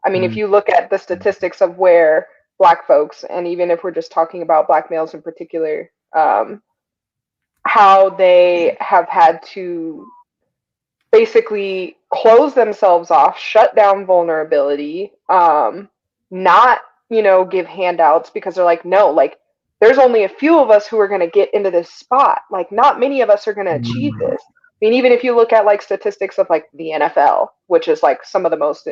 [SPEAKER 3] I mean, if you look at the statistics of where Black folks, and even if we're just talking about Black males in particular, how they have had to basically close themselves off, shut down vulnerability, not, you know, give handouts, because they're like, no, like there's only a few of us who are going to get into this spot. Like not many of us are going to achieve this. I mean, even if you look at like statistics of like the NFL, which is like some of the most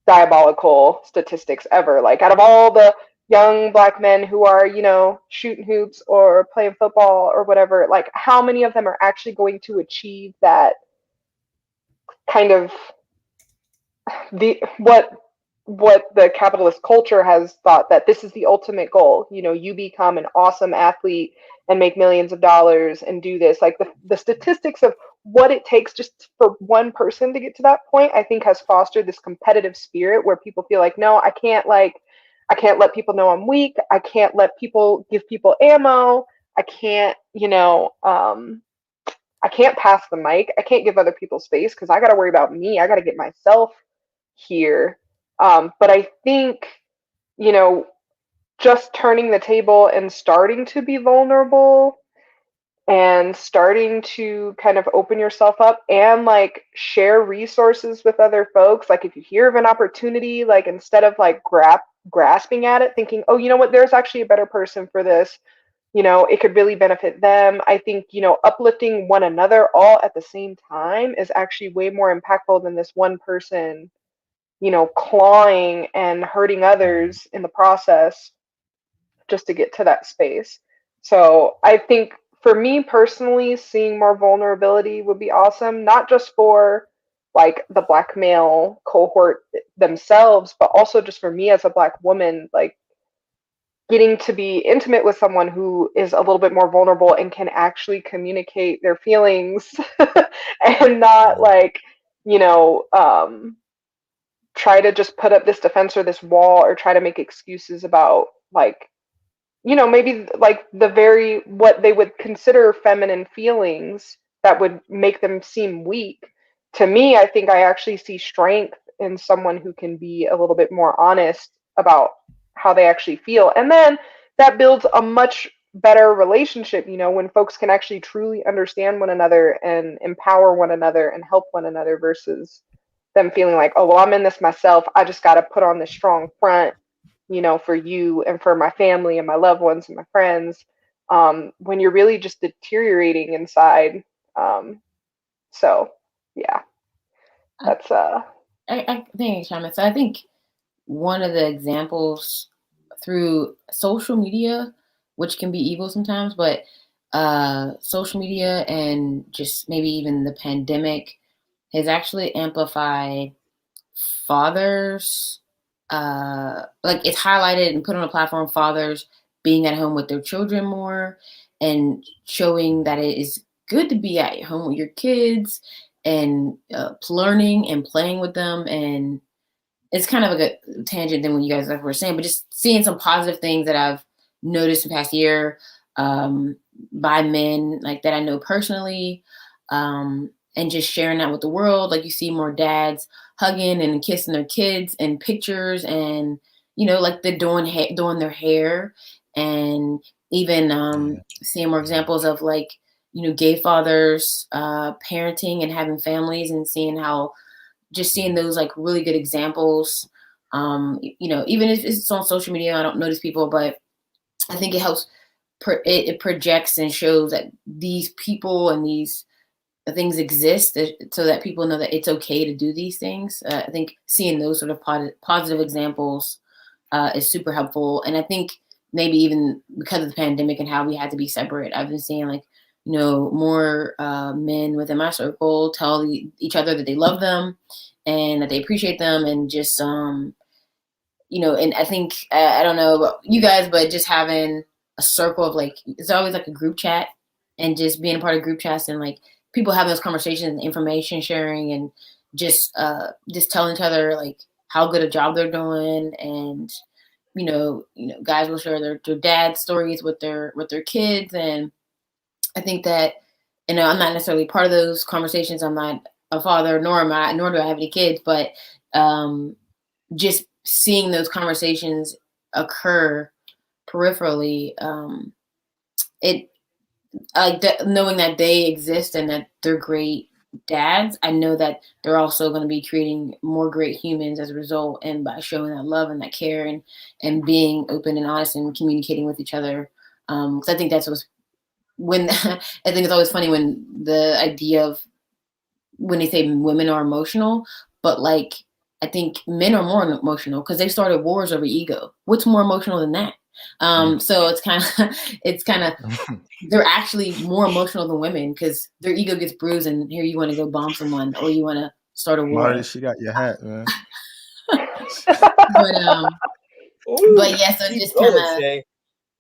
[SPEAKER 3] diabolical statistics ever, like out of all the young Black men who are, you know, shooting hoops or playing football or whatever, like how many of them are actually going to achieve that kind of what the capitalist culture has thought, that this is the ultimate goal, you know, you become an awesome athlete and make millions of dollars and do this. Like the statistics of what it takes just for one person to get to that point, I think has fostered this competitive spirit where people feel like, no, I can't let people know I'm weak. I can't let people give people ammo. I can't, you know, I can't pass the mic. I can't give other people space because I got to worry about me. I got to get myself here. But I think, you know, just turning the table and starting to be vulnerable and starting to kind of open yourself up and like share resources with other folks. Like if you hear of an opportunity, like instead of like grasping at it, thinking, oh, you know what, there's actually a better person for this, you know, it could really benefit them. I think, you know, uplifting one another all at the same time is actually way more impactful than this one person, you know, clawing and hurting others in the process just to get to that space. So I think for me personally, seeing more vulnerability would be awesome, not just for like the Black male cohort themselves, but also just for me as a Black woman, like getting to be intimate with someone who is a little bit more vulnerable and can actually communicate their feelings and not like, you know, try to just put up this defense or this wall or try to make excuses about like, you know, maybe like the very, what they would consider feminine feelings that would make them seem weak. To me, I think I actually see strength in someone who can be a little bit more honest about how they actually feel. And then that builds a much better relationship, you know, when folks can actually truly understand one another and empower one another and help one another versus them feeling like, oh, well, I'm in this myself. I just got to put on this strong front, you know, for you and for my family and my loved ones and my friends, when you're really just deteriorating inside. So yeah, that's
[SPEAKER 5] I think, Shaman. So I think one of the examples through social media, which can be evil sometimes, but social media and just maybe even the pandemic has actually amplified fathers, like it's highlighted and put on a platform, fathers being at home with their children more and showing that it is good to be at home with your kids and learning and playing with them. And it's kind of a good tangent than what you guys were saying, but just seeing some positive things that I've noticed in the past year, by men like that I know personally, and just sharing that with the world. Like you see more dads hugging and kissing their kids and pictures, and like they're doing their hair, and even seeing more examples of like gay fathers parenting and having families, and seeing how just seeing those like really good examples. Even if it's on social media, I don't notice people, but I think it helps. It projects and shows that these people and these things exist, so that people know that it's okay to do these things. I think seeing those sort of positive examples is super helpful. And I think maybe even because of the pandemic and how we had to be separate, I've been seeing like, more men within my circle tell each other that they love them and that they appreciate them, and just, and I think, I don't know about you guys, but just having a circle of like, it's always like a group chat, and just being a part of group chats and like people having those conversations and information sharing, and just telling each other like how good a job they're doing. And guys will share their dad stories with their kids. And I think that I'm not necessarily part of those conversations. I'm not a father, nor do I have any kids, but just seeing those conversations occur peripherally, it knowing that they exist and that they're great dads, I know that they're also going to be creating more great humans as a result, and by showing that love and that care, and being open and honest and communicating with each other. Because I think that's what's when I think it's always funny when the idea of when they say women are emotional, but like I think men are more emotional because they started wars over ego. What's more emotional than that? So it's kind of they're actually more emotional than women because their ego gets bruised, and here you want to go bomb someone or you want to start a war.
[SPEAKER 1] Marty, she got your hat, man.
[SPEAKER 5] But yeah, so just kind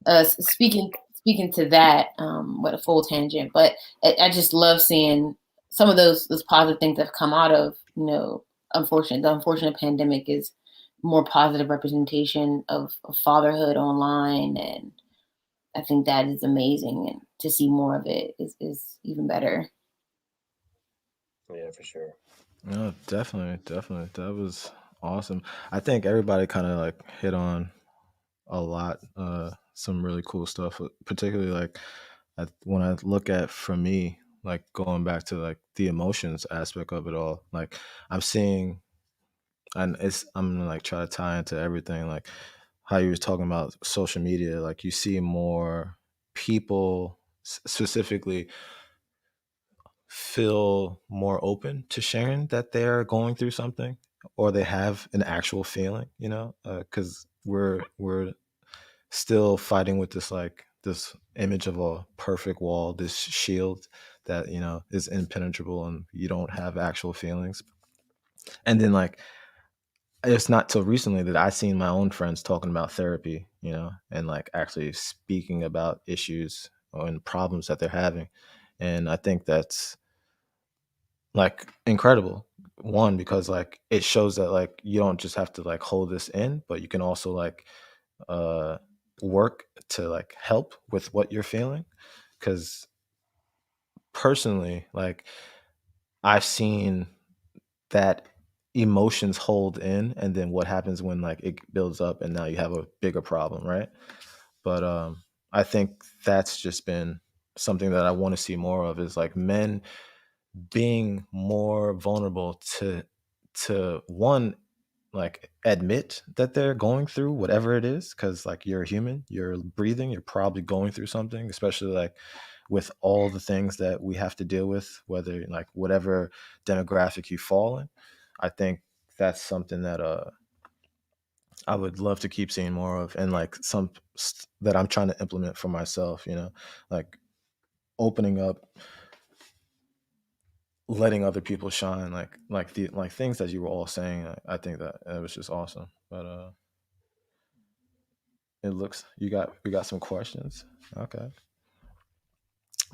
[SPEAKER 5] of speaking to that, what a full tangent, but I just love seeing some of those positive things that have come out of the unfortunate pandemic is more positive representation of fatherhood online, and I think that is amazing, and to see more of it is even better.
[SPEAKER 4] Yeah, for sure.
[SPEAKER 1] No, definitely. That was awesome. I think everybody kind of like hit on a lot, some really cool stuff, particularly like when I look at, for me, like going back to like the emotions aspect of it all, like I'm seeing, and I'm gonna like try to tie into everything, like how you were talking about social media, like you see more people specifically feel more open to sharing that they're going through something or they have an actual feeling, because we're still fighting with this image of a perfect wall, this shield that is impenetrable and you don't have actual feelings. And then like it's not till recently that I seen my own friends talking about therapy, and like actually speaking about issues and problems that they're having. And I think that's like incredible. One, because like it shows that like you don't just have to like hold this in, but you can also like uh work to like help with what you're feeling. Because personally, like I've seen that emotions hold in, and then what happens when like it builds up and now you have a bigger problem, right? But I think that's just been something that I want to see more of, is like men being more vulnerable to one, like admit that they're going through whatever it is, because like you're a human, you're breathing, you're probably going through something, especially like with all the things that we have to deal with, whether like whatever demographic you fall in. I think that's something that I would love to keep seeing more of, and like that I'm trying to implement for myself, like opening up, letting other people shine, like things that you were all saying. I think that it was just awesome. But it looks we got some questions. Okay,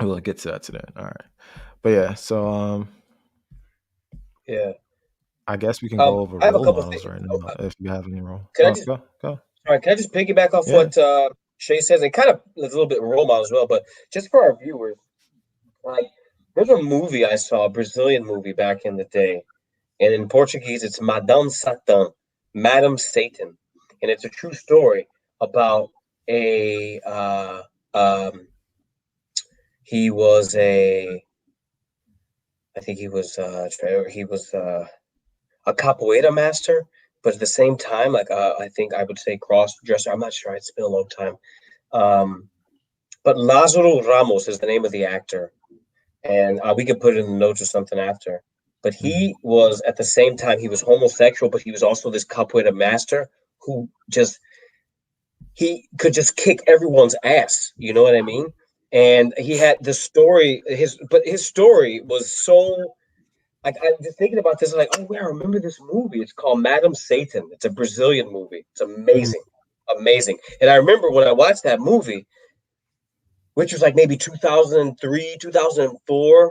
[SPEAKER 1] we'll get to that today. All right, but yeah, so
[SPEAKER 4] Yeah.
[SPEAKER 1] I guess we can go over
[SPEAKER 4] I have a
[SPEAKER 1] role
[SPEAKER 4] couple
[SPEAKER 1] models
[SPEAKER 4] things.
[SPEAKER 1] right
[SPEAKER 4] Oh,
[SPEAKER 1] now if you have any role.
[SPEAKER 4] can I
[SPEAKER 1] Oh,
[SPEAKER 4] just
[SPEAKER 1] go.
[SPEAKER 4] All right, can I just piggyback off
[SPEAKER 1] Yeah.
[SPEAKER 4] what Shay says, and kind of a little bit role model as well, but just for our viewers, like there's a movie I saw, a Brazilian movie back in the day, and in Portuguese it's Madame Satan, Madam Satan, and it's a true story about a he was I think he was a capoeira master, but at the same time, like I think I would say cross dresser. I'm not sure. It's been a long time. Um, but Lázaro Ramos is the name of the actor, and we could put it in the notes or something after. But he was at the same time he was homosexual, but he was also this capoeira master who he could just kick everyone's ass. You know what I mean? And he had the story. His story was so like I just thinking about this, like, oh yeah, I remember this movie. It's called Madam Satan. It's a Brazilian movie. It's amazing, amazing. And I remember when I watched that movie, which was like maybe 2003, 2004,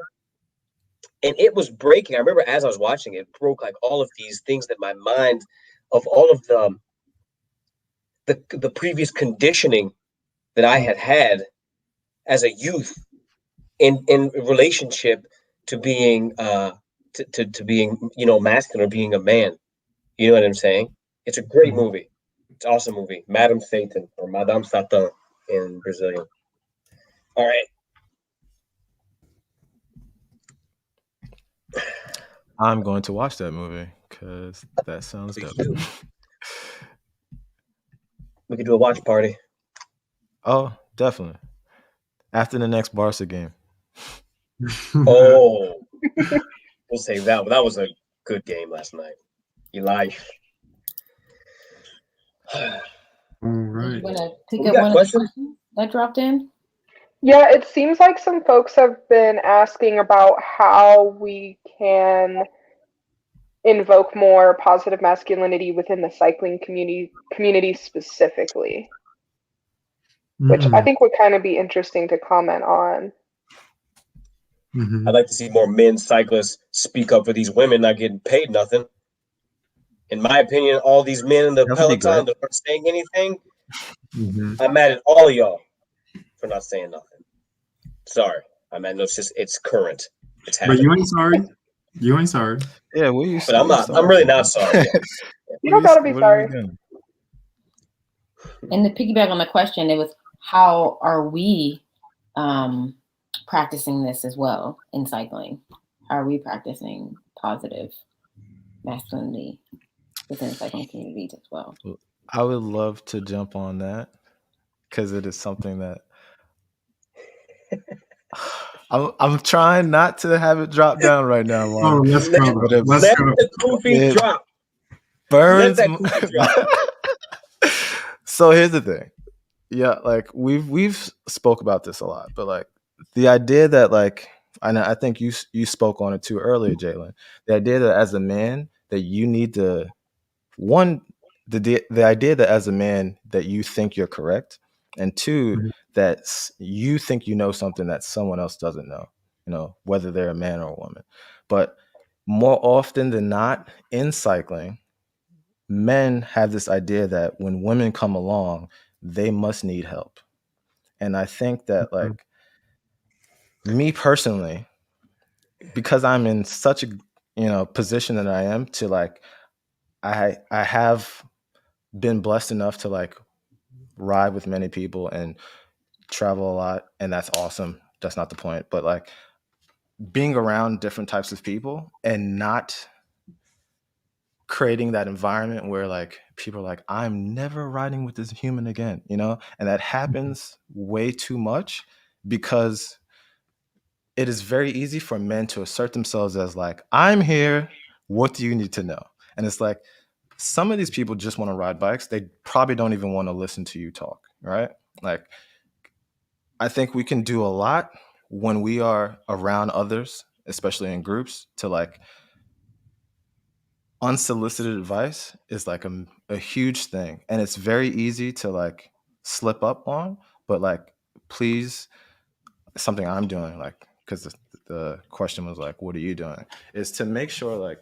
[SPEAKER 4] and it was breaking. I remember as I was watching it, broke like all of these things that my mind of all of the previous conditioning that I had as a youth in relationship to being to being masculine or being a man. You know what I'm saying? It's a great movie. It's an awesome movie. Madame Satan or Madame Satan in Brazilian. All right.
[SPEAKER 1] I'm going to watch that movie because that sounds dope.
[SPEAKER 4] We could do a watch party.
[SPEAKER 1] Oh, definitely. After the next Barca game.
[SPEAKER 4] Oh, we'll save that. That was a good game last night. Eli.
[SPEAKER 2] All right.
[SPEAKER 5] You want to pick
[SPEAKER 4] We
[SPEAKER 5] up
[SPEAKER 4] got
[SPEAKER 5] one
[SPEAKER 4] questions?
[SPEAKER 5] of the questions that dropped in?
[SPEAKER 3] Yeah, it seems like some folks have been asking about how we can invoke more positive masculinity within the cycling community specifically, which I think would kind of be interesting to comment on.
[SPEAKER 4] I'd like to see more men cyclists speak up for these women not getting paid nothing. In my opinion, all these men in the peloton that aren't saying anything, I'm mad at all of y'all for not saying nothing. Sorry. I'm mad. No, it's current. It's happening.
[SPEAKER 2] But you ain't sorry. You ain't sorry.
[SPEAKER 1] Yeah, what are you?
[SPEAKER 4] But I'm not. I'm really not sorry. Yeah.
[SPEAKER 3] You don't gotta be sorry.
[SPEAKER 5] And to piggyback on the question, it was how are we practicing this as well in cycling? How are we practicing positive masculinity within cycling communities as well?
[SPEAKER 1] I would love to jump on that because it is something that I'm trying not to have it drop down right now, Mark.
[SPEAKER 2] Oh, let's go.
[SPEAKER 4] Let the goofy drop.
[SPEAKER 1] Burns.
[SPEAKER 4] Let that goofy drop.
[SPEAKER 1] So here's the thing. Yeah, like we've spoke about this a lot, but like the idea that like I think you spoke on it too earlier, Jalen. The idea that as a man that you need to the idea that as a man that you think you're correct, and two that you think you know something that someone else doesn't know, whether they're a man or a woman. But more often than not in cycling, men have this idea that when women come along, they must need help. And I think that like me personally, because I'm in such a position that I am to like I have been blessed enough to like ride with many people and travel a lot, and that's awesome. That's not the point. But like being around different types of people and not creating that environment where like people are like, I'm never riding with this human again, you know? And that happens way too much because it is very easy for men to assert themselves as like, I'm here, what do you need to know? And it's like, some of these people just want to ride bikes. They probably don't even want to listen to you talk, right? Like, I think we can do a lot when we are around others, especially in groups, to like unsolicited advice is like a huge thing. And it's very easy to like slip up on, but like, please, something I'm doing, like, because the question was like, what are you doing? Is to make sure like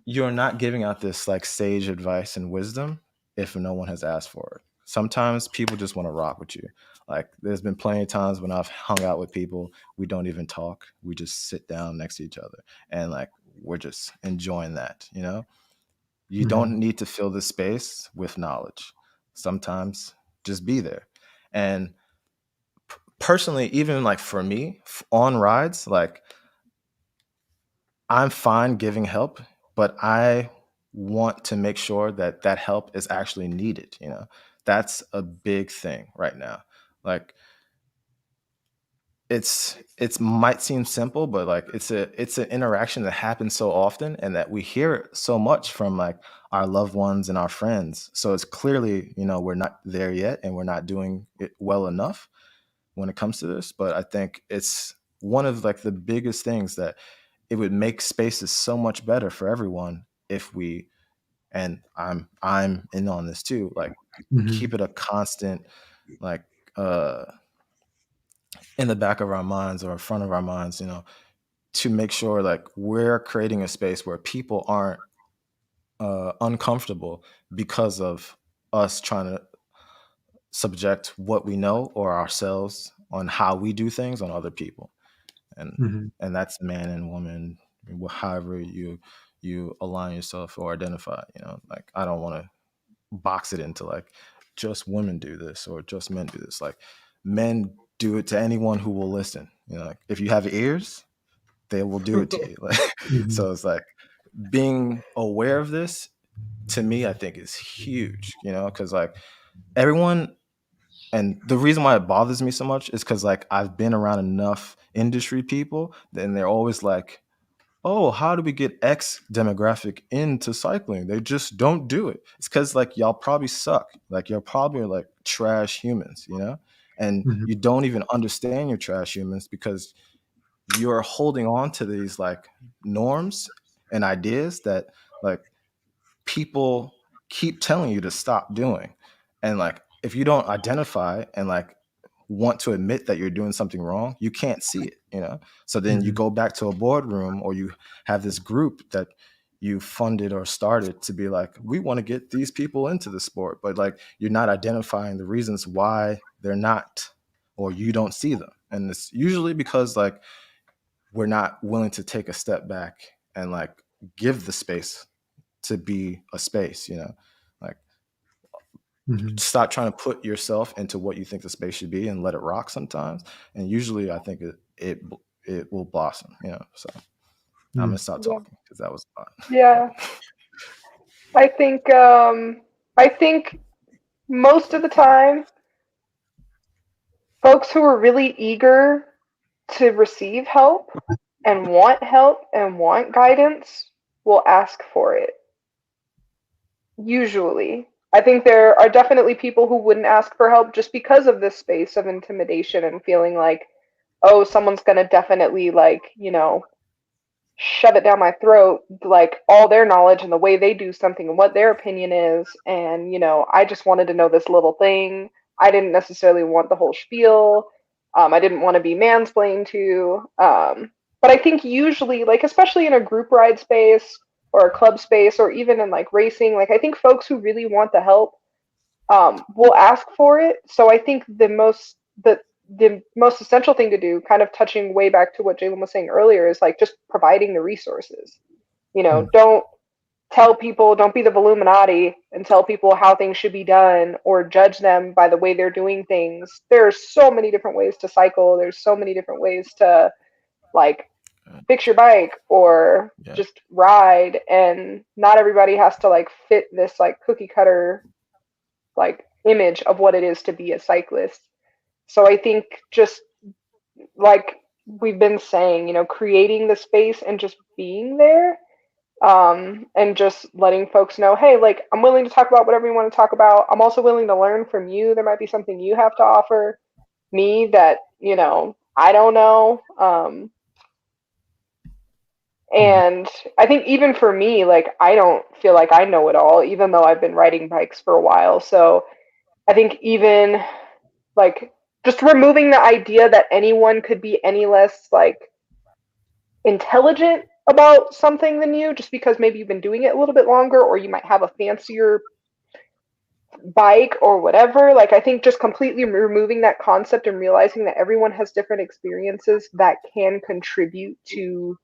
[SPEAKER 1] you're not giving out this like sage advice and wisdom if no one has asked for it. Sometimes people just want to rock with you. Like there's been plenty of times when I've hung out with people, we don't even talk. We just sit down next to each other and like we're just enjoying that, you know? You don't need to fill the space with knowledge. Sometimes just be there. And personally, even like for me on rides, like I'm fine giving help, but I want to make sure that that help is actually needed, you know. That's a big thing right now. Like it's might seem simple, but like it's an interaction that happens so often and that we hear it so much from like our loved ones and our friends. So it's clearly, you know, we're not there yet and we're not doing it well enough when it comes to this, but I think it's one of like the biggest things that it would make spaces so much better for everyone if we, and I'm in on this too, like keep it a constant like in the back of our minds or in front of our minds, you know, to make sure like we're creating a space where people aren't uncomfortable because of us trying to subject what we know or ourselves on how we do things on other people. And that's man and woman, however you align yourself or identify, you know. Like I don't want to box it into like just women do this or just men do this. Like men do it to anyone who will listen, you know. Like if you have ears, they will do it to you. Like so it's like being aware of this to me I think is huge, you know, because like everyone, and the reason why it bothers me so much is because like I've been around enough industry people, and they're always like, oh, how do we get X demographic into cycling? They just don't do it. It's because like y'all probably suck. Like you're probably like trash humans, you know? And you don't even understand your trash humans because you're holding on to these like norms and ideas that like people keep telling you to stop doing. And like if you don't identify and like want to admit that you're doing something wrong, you can't see it, you know? So then you go back to a boardroom or you have this group that you funded or started to be like, we want to get these people into the sport, but like you're not identifying the reasons why they're not, or you don't see them. And it's usually because like we're not willing to take a step back and like give the space to be a space, you know, like stop trying to put yourself into what you think the space should be and let it rock sometimes. And usually I think it will blossom, you know. So I'm gonna stop
[SPEAKER 3] Yeah.
[SPEAKER 1] talking because that was a lot.
[SPEAKER 3] Yeah. I think most of the time folks who are really eager to receive help and want guidance will ask for it. Usually. I think there are definitely people who wouldn't ask for help just because of this space of intimidation and feeling like, oh, someone's going to definitely, like, you know, shove it down my throat, like all their knowledge and the way they do something and what their opinion is. And, you know, I just wanted to know this little thing. I didn't necessarily want the whole spiel. I didn't want to be mansplained to. But I think usually, like, especially in a group ride space or a club space or even in like racing, like, I think folks who really want the help will ask for it. So I think the most essential thing to do, kind of touching way back to what Jalen was saying earlier, is like just providing the resources. You know, don't tell people, don't be the Illuminati and tell people how things should be done or judge them by the way they're doing things. There's so many different ways to cycle. There's so many different ways to like fix your bike or just ride, and not everybody has to like fit this like cookie cutter like image of what it is to be a cyclist. So I think just like we've been saying, you know, creating the space and just being there, and just letting folks know, hey, like I'm willing to talk about whatever you want to talk about. I'm also willing to learn from you. There might be something you have to offer me that, you know, I don't know. And I think even for me, like I don't feel like I know it all, even though I've been riding bikes for a while. So I think even like just removing the idea that anyone could be any less like intelligent about something than you just because maybe you've been doing it a little bit longer, or you might have a fancier bike or whatever. Like I think just completely removing that concept and realizing that everyone has different experiences that can contribute to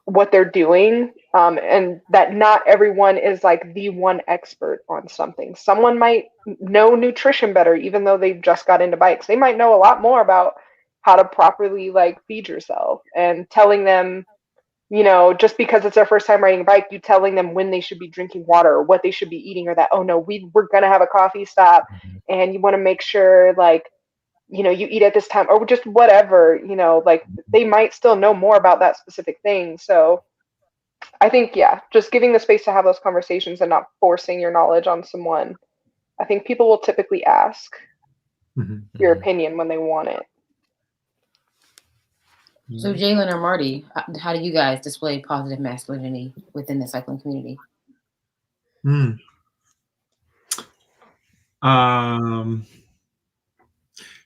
[SPEAKER 3] what they're doing, and that not everyone is like the one expert on something. Someone might know nutrition better even though they just got into bikes. They might know a lot more about how to properly like feed yourself, and telling them, you know, just because it's their first time riding a bike, you telling them when they should be drinking water or what they should be eating, or that, oh no, we're gonna have a coffee stop and you want to make sure like, you know, you eat at this time, or just whatever, you know, like they might still know more about that specific thing. So I think, yeah, just giving the space to have those conversations and not forcing your knowledge on someone. I think people will typically ask your opinion when they want it.
[SPEAKER 5] So Jalen or Marty, how do you guys display positive masculinity within the cycling community?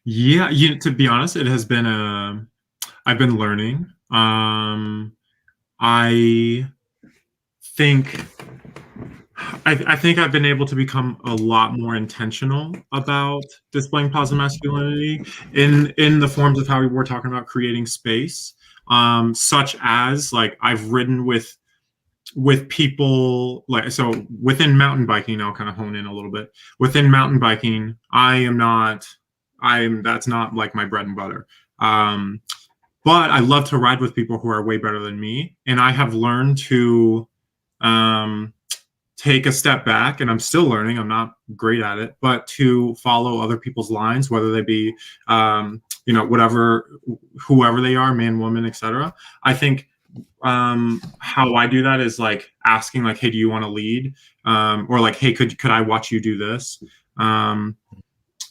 [SPEAKER 2] Yeah, to be honest, it has been I've been learning. I think I've been able to become a lot more intentional about displaying positive masculinity in the forms of how we were talking about creating space, such as like I've ridden with people, like, so within mountain biking, I'll kind of hone in a little bit. Within mountain biking, that's not like my bread and butter. But I love to ride with people who are way better than me. And I have learned to take a step back, and I'm still learning. I'm not great at it, but to follow other people's lines, whether they be, whoever they are, man, woman, etc. I think how I do that is like asking, like, hey, do you want to lead? Or like, hey, could I watch you do this?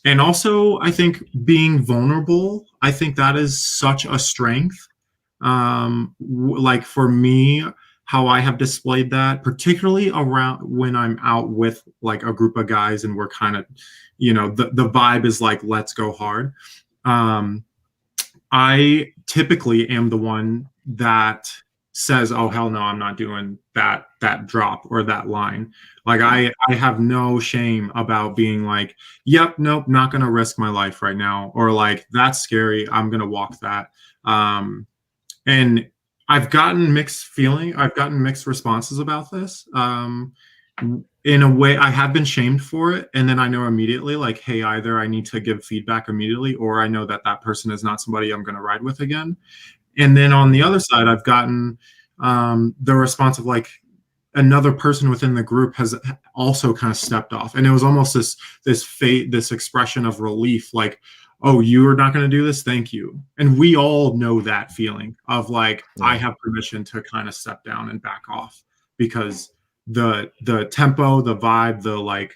[SPEAKER 2] And also, I think being vulnerable, I think that is such a strength. Like for me, how I have displayed that, particularly around when I'm out with like a group of guys and we're kind of, the vibe is like, let's go hard. I typically am the one that says, oh, hell no, I'm not doing that drop or that line. Like I have no shame about being like, yep, nope, not going to risk my life right now. Or like, that's scary, I'm going to walk that. And I've gotten mixed responses about this. In a way, I have been shamed for it. And then I know immediately, like, hey, either I need to give feedback immediately, or I know that person is not somebody I'm going to ride with again. And then on the other side, I've gotten the response of like, another person within the group has also kind of stepped off. And it was almost this expression of relief, like, oh, you are not going to do this? Thank you. And we all know that feeling of like, I have permission to kind of step down and back off, because the tempo, the vibe, the like,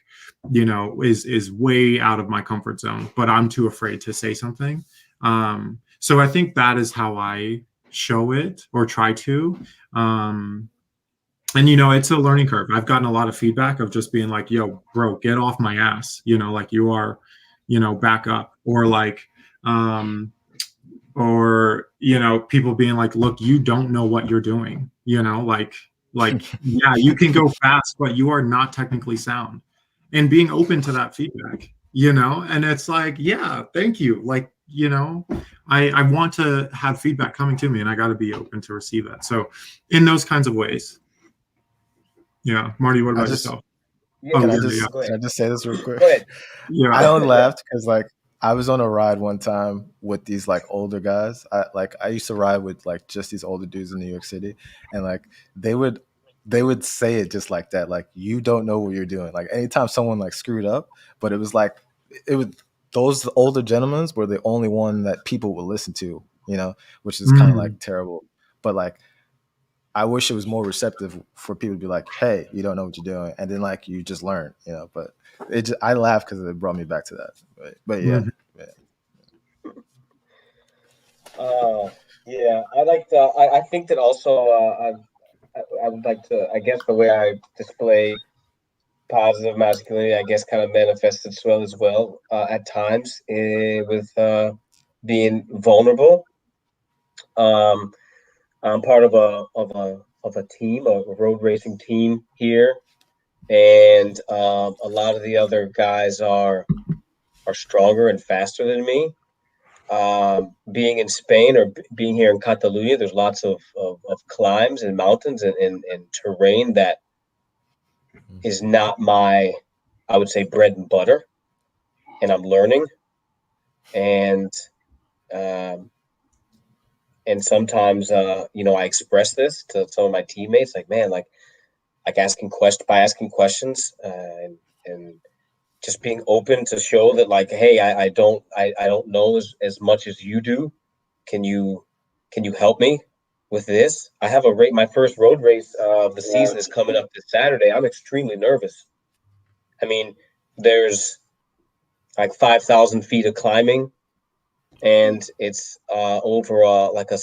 [SPEAKER 2] is way out of my comfort zone, but I'm too afraid to say something. So I think that is how I show it, or try to. And, it's a learning curve. I've gotten a lot of feedback of just being like, yo, bro, get off my ass. Like you are, back up. Or like, people being like, look, you don't know what you're doing. Like, yeah, you can go fast, but you are not technically sound. And being open to that feedback, and it's like, yeah, thank you. Like, I want to have feedback coming to me, and I got to be open to receive that. So in those kinds of ways. Yeah. Marty, what about yourself?
[SPEAKER 1] Can I just say this real quick?
[SPEAKER 4] Go ahead.
[SPEAKER 1] Yeah. I only laughed because like I was on a ride one time with these like older guys. I used to ride with like just these older dudes in New York City, and like they would they would say it just like that, like you don't know what you're doing. Like anytime someone like screwed up, but it was like it was those older gentlemen were the only one that people would listen to, which is kind of like
[SPEAKER 2] Mm.
[SPEAKER 1] terrible. But like I wish it was more receptive for people to be like, "Hey, you don't know what you're doing," and then like you just learn. But I laugh because it brought me back to that. But yeah,
[SPEAKER 2] Mhm.
[SPEAKER 1] yeah.
[SPEAKER 4] Yeah, I like the. I think that also. I would like to. I guess the way I display positive masculinity, I guess, kind of manifests itself as well at times with being vulnerable. Um, I'm part of a team, a road racing team here, and a lot of the other guys are stronger and faster than me. Being in Spain or being here in Catalonia, there's lots of climbs and mountains and terrain that is not my, I would say, bread and butter. And I'm learning. And um, and sometimes, I express this to some of my teammates, like, man, like asking questions and just being open to show that, like, hey, I don't know as much as you do. Can you help me with this? I have my first road race of the season is coming up this Saturday. I'm extremely nervous. I mean, there's like 5,000 feet of climbing, and it's over like a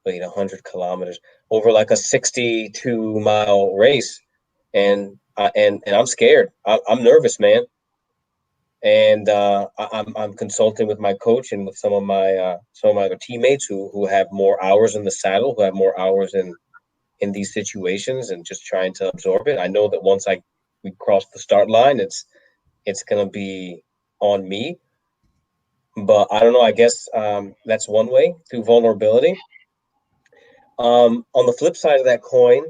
[SPEAKER 4] 100 kilometers, over like a 62-mile race, and I'm scared. I'm nervous, man. And I'm consulting with my coach and with some of my other teammates who have more hours in the saddle, who have more hours in these situations, and just trying to absorb it. I know that once we cross the start line, it's gonna be on me. But I don't know. I guess that's one way through vulnerability. On the flip side of that coin,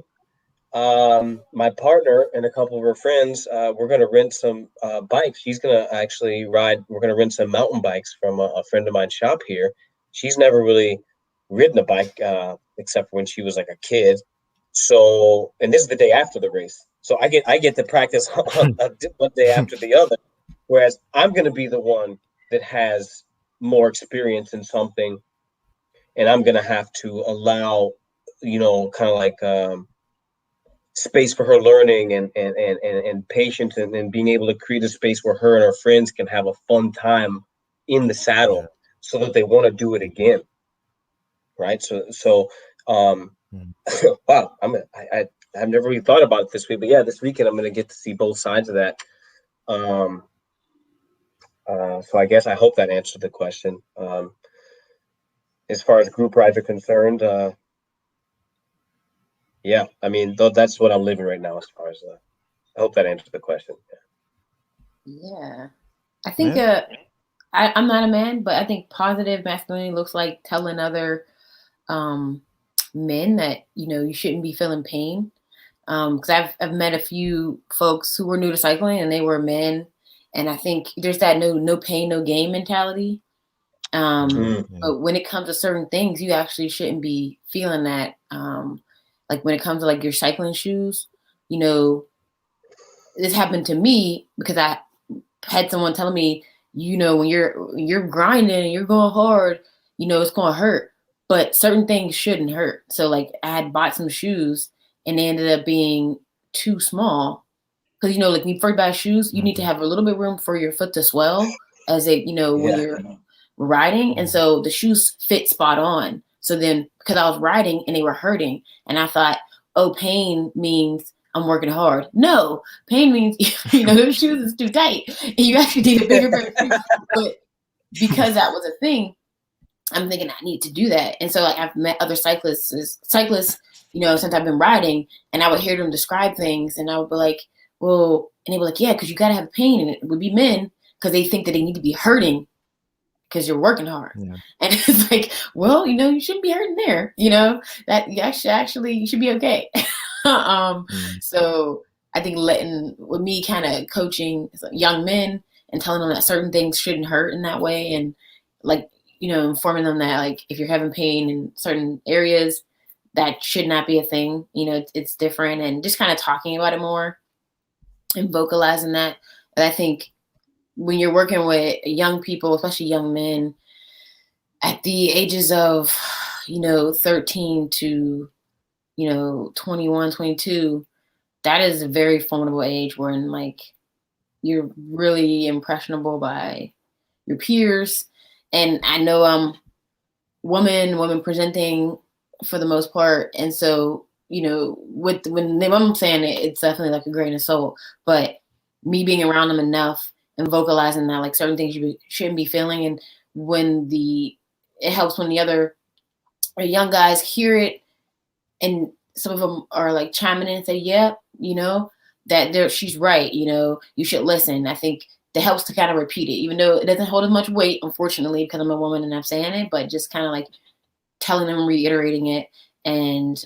[SPEAKER 4] my partner and a couple of her friends, we're going to rent some bikes. She's going to actually ride. We're going to rent some mountain bikes from a friend of mine's shop here. She's never really ridden a bike except when she was like a kid. So, and this is the day after the race. So I get to practice on one day after the other. Whereas I'm going to be the one that has more experience in something, and I'm going to have to allow, kind of like space for her learning and patience, and being able to create a space where her and her friends can have a fun time in the
[SPEAKER 1] Yeah.
[SPEAKER 4] saddle so that they want to do it again. Right. So,
[SPEAKER 1] Mm.
[SPEAKER 4] wow, I've never really thought about it this way, but yeah, this weekend I'm going to get to see both sides of that. Um, so I guess I hope that answered the question. As far as group rides are concerned, yeah, I mean, that's what I'm living right now. As far as I hope that answers the question.
[SPEAKER 5] Yeah. I think
[SPEAKER 1] Yeah.
[SPEAKER 5] I'm not a man, but I think positive masculinity looks like telling other um, men that you shouldn't be feeling pain. Because I've met a few folks who were new to cycling and they were men, and I think there's that no pain no gain mentality.
[SPEAKER 1] Yeah.
[SPEAKER 5] But when it comes to certain things, you actually shouldn't be feeling that. Like when it comes to like your cycling shoes, you know, this happened to me because I had someone telling me, when you're grinding and you're going hard, it's going to hurt, but certain things shouldn't hurt. So like I had bought some shoes and they ended up being too small because like when you first buy shoes, you need to
[SPEAKER 1] Mhm.
[SPEAKER 5] have a little bit of room for your foot to swell as when
[SPEAKER 4] Yeah.
[SPEAKER 5] you're riding, and
[SPEAKER 1] Mhm.
[SPEAKER 5] so the shoes fit spot on. So then because I was riding and they were hurting, and I thought, oh, pain means I'm working hard. No, pain means those shoes is too tight, and you actually need a bigger pair of shoes. But because that was a thing, I'm thinking I need to do that. And so like I've met other cyclists, since I've been riding, and I would hear them describe things, and I would be like, well, and they were like, yeah, because you got to have pain, and it would be men because they think that they need to be hurting because you're working hard.
[SPEAKER 1] Yeah.
[SPEAKER 5] And it's like, well, you shouldn't be hurting there. That you actually you should be okay.
[SPEAKER 1] Mm.
[SPEAKER 5] So I think with me kind of coaching young men and telling them that certain things shouldn't hurt in that way, and like, informing them that like if you're having pain in certain areas, that should not be a thing. It's different, and just kind of talking about it more and vocalizing that. But I think when you're working with young people, especially young men, at the ages of 13 to 21, 22, that is a very formidable age wherein like you're really impressionable by your peers. And I know I'm women presenting for the most part, and so when I'm saying it, it's definitely like a grain of salt. But me being around them enough and vocalizing that like certain things you shouldn't be feeling, and when it helps when the other young guys hear it, and some of them are like chiming in and say, yeah, that she's right, you should listen. I think that helps to kind of repeat it, even though it doesn't hold as much weight, unfortunately, because I'm a woman and I'm saying it, but just kind of like telling them, reiterating it, and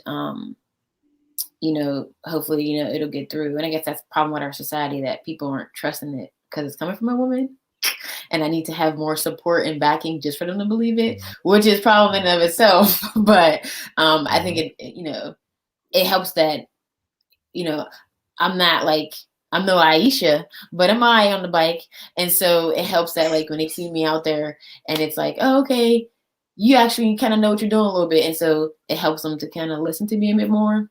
[SPEAKER 5] hopefully, it'll get through. And I guess that's the problem with our society, that people aren't trusting it because it's coming from a woman. And I need to have more support and backing just for them to believe it, which is problem in of itself. But I think it helps that, I'm not like, I'm no Aisha, but I'm I on the bike. And so it helps that like when they see me out there and it's like, oh, okay, you actually kind of know what you're doing a little bit. And so it helps them to kind of listen to me a bit more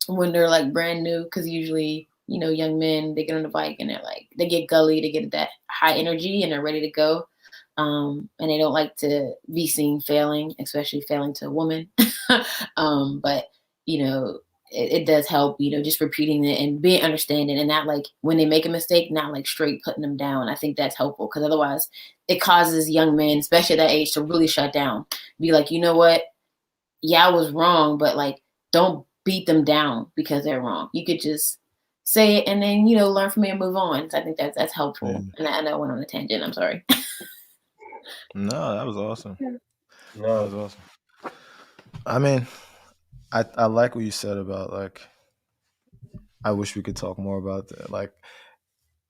[SPEAKER 5] when they're like brand new. Cause usually, young men, they get on the bike and they're like, they get gully, they get that high energy and they're ready to go. And they don't like to be seen failing, especially failing to a woman. But, it does help, just repeating it and being understanding, and not like when they make a mistake, not like straight putting them down. I think that's helpful, because otherwise it causes young men, especially at that age, to really shut down. Be like, you know what? Yeah, I was wrong, but like, don't beat them down because they're wrong. You could just say it and then, learn from it and move on. So I think that's helpful.
[SPEAKER 1] Yeah.
[SPEAKER 5] And I know I went on a tangent. I'm sorry.
[SPEAKER 1] No, that was awesome.
[SPEAKER 4] No.
[SPEAKER 1] That was awesome. I mean, I like what you said about like, I wish we could talk more about that. Like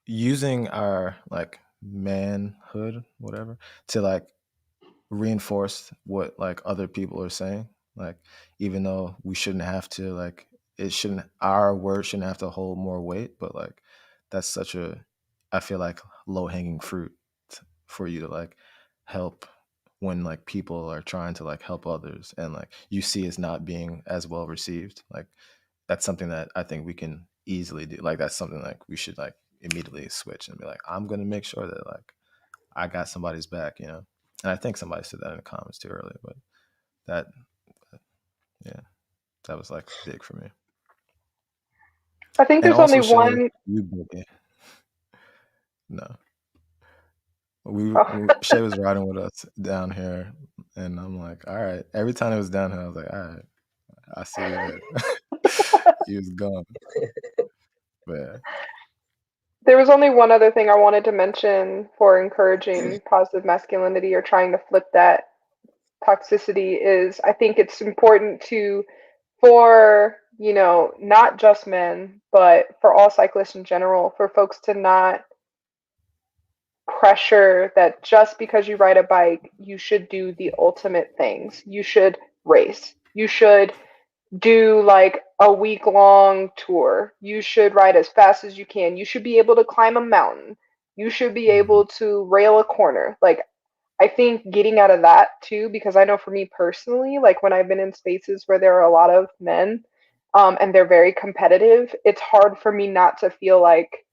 [SPEAKER 1] using our like manhood, whatever, to like reinforce what like other people are saying. Like even though we shouldn't have to, like our word shouldn't have to hold more weight, but like that's such a, I feel like, low hanging fruit for you to like help when like people are trying to like help others, and like you see it's not being as well received. Like that's something that I think we can easily do. Like that's something like we should like immediately switch and be like, I'm gonna make sure that like I got somebody's back, And I think somebody said that in the comments too earlier, but that, yeah, that was like big for me.
[SPEAKER 3] I think
[SPEAKER 1] And
[SPEAKER 3] there's only
[SPEAKER 1] also, Shay,
[SPEAKER 3] one.
[SPEAKER 1] no, we
[SPEAKER 3] Oh.
[SPEAKER 1] Shay was riding with us down here, and I'm like, all right. Every time it was down here, I was like, all right, I see you later. He was gone. But yeah.
[SPEAKER 3] There was only one other thing I wanted to mention for encouraging positive masculinity or trying to flip that toxicity is I think it's important for, not just men, but for all cyclists in general, for folks to not pressure that just because you ride a bike, you should do the ultimate things. You should race. You should do like a week-long tour. You should ride as fast as you can. You should be able to climb a mountain. You should be able to rail a corner. Like, I think getting out of that too, because I know for me personally, like when I've been in spaces where there are a lot of men, and they're very competitive, it's hard for me not to feel like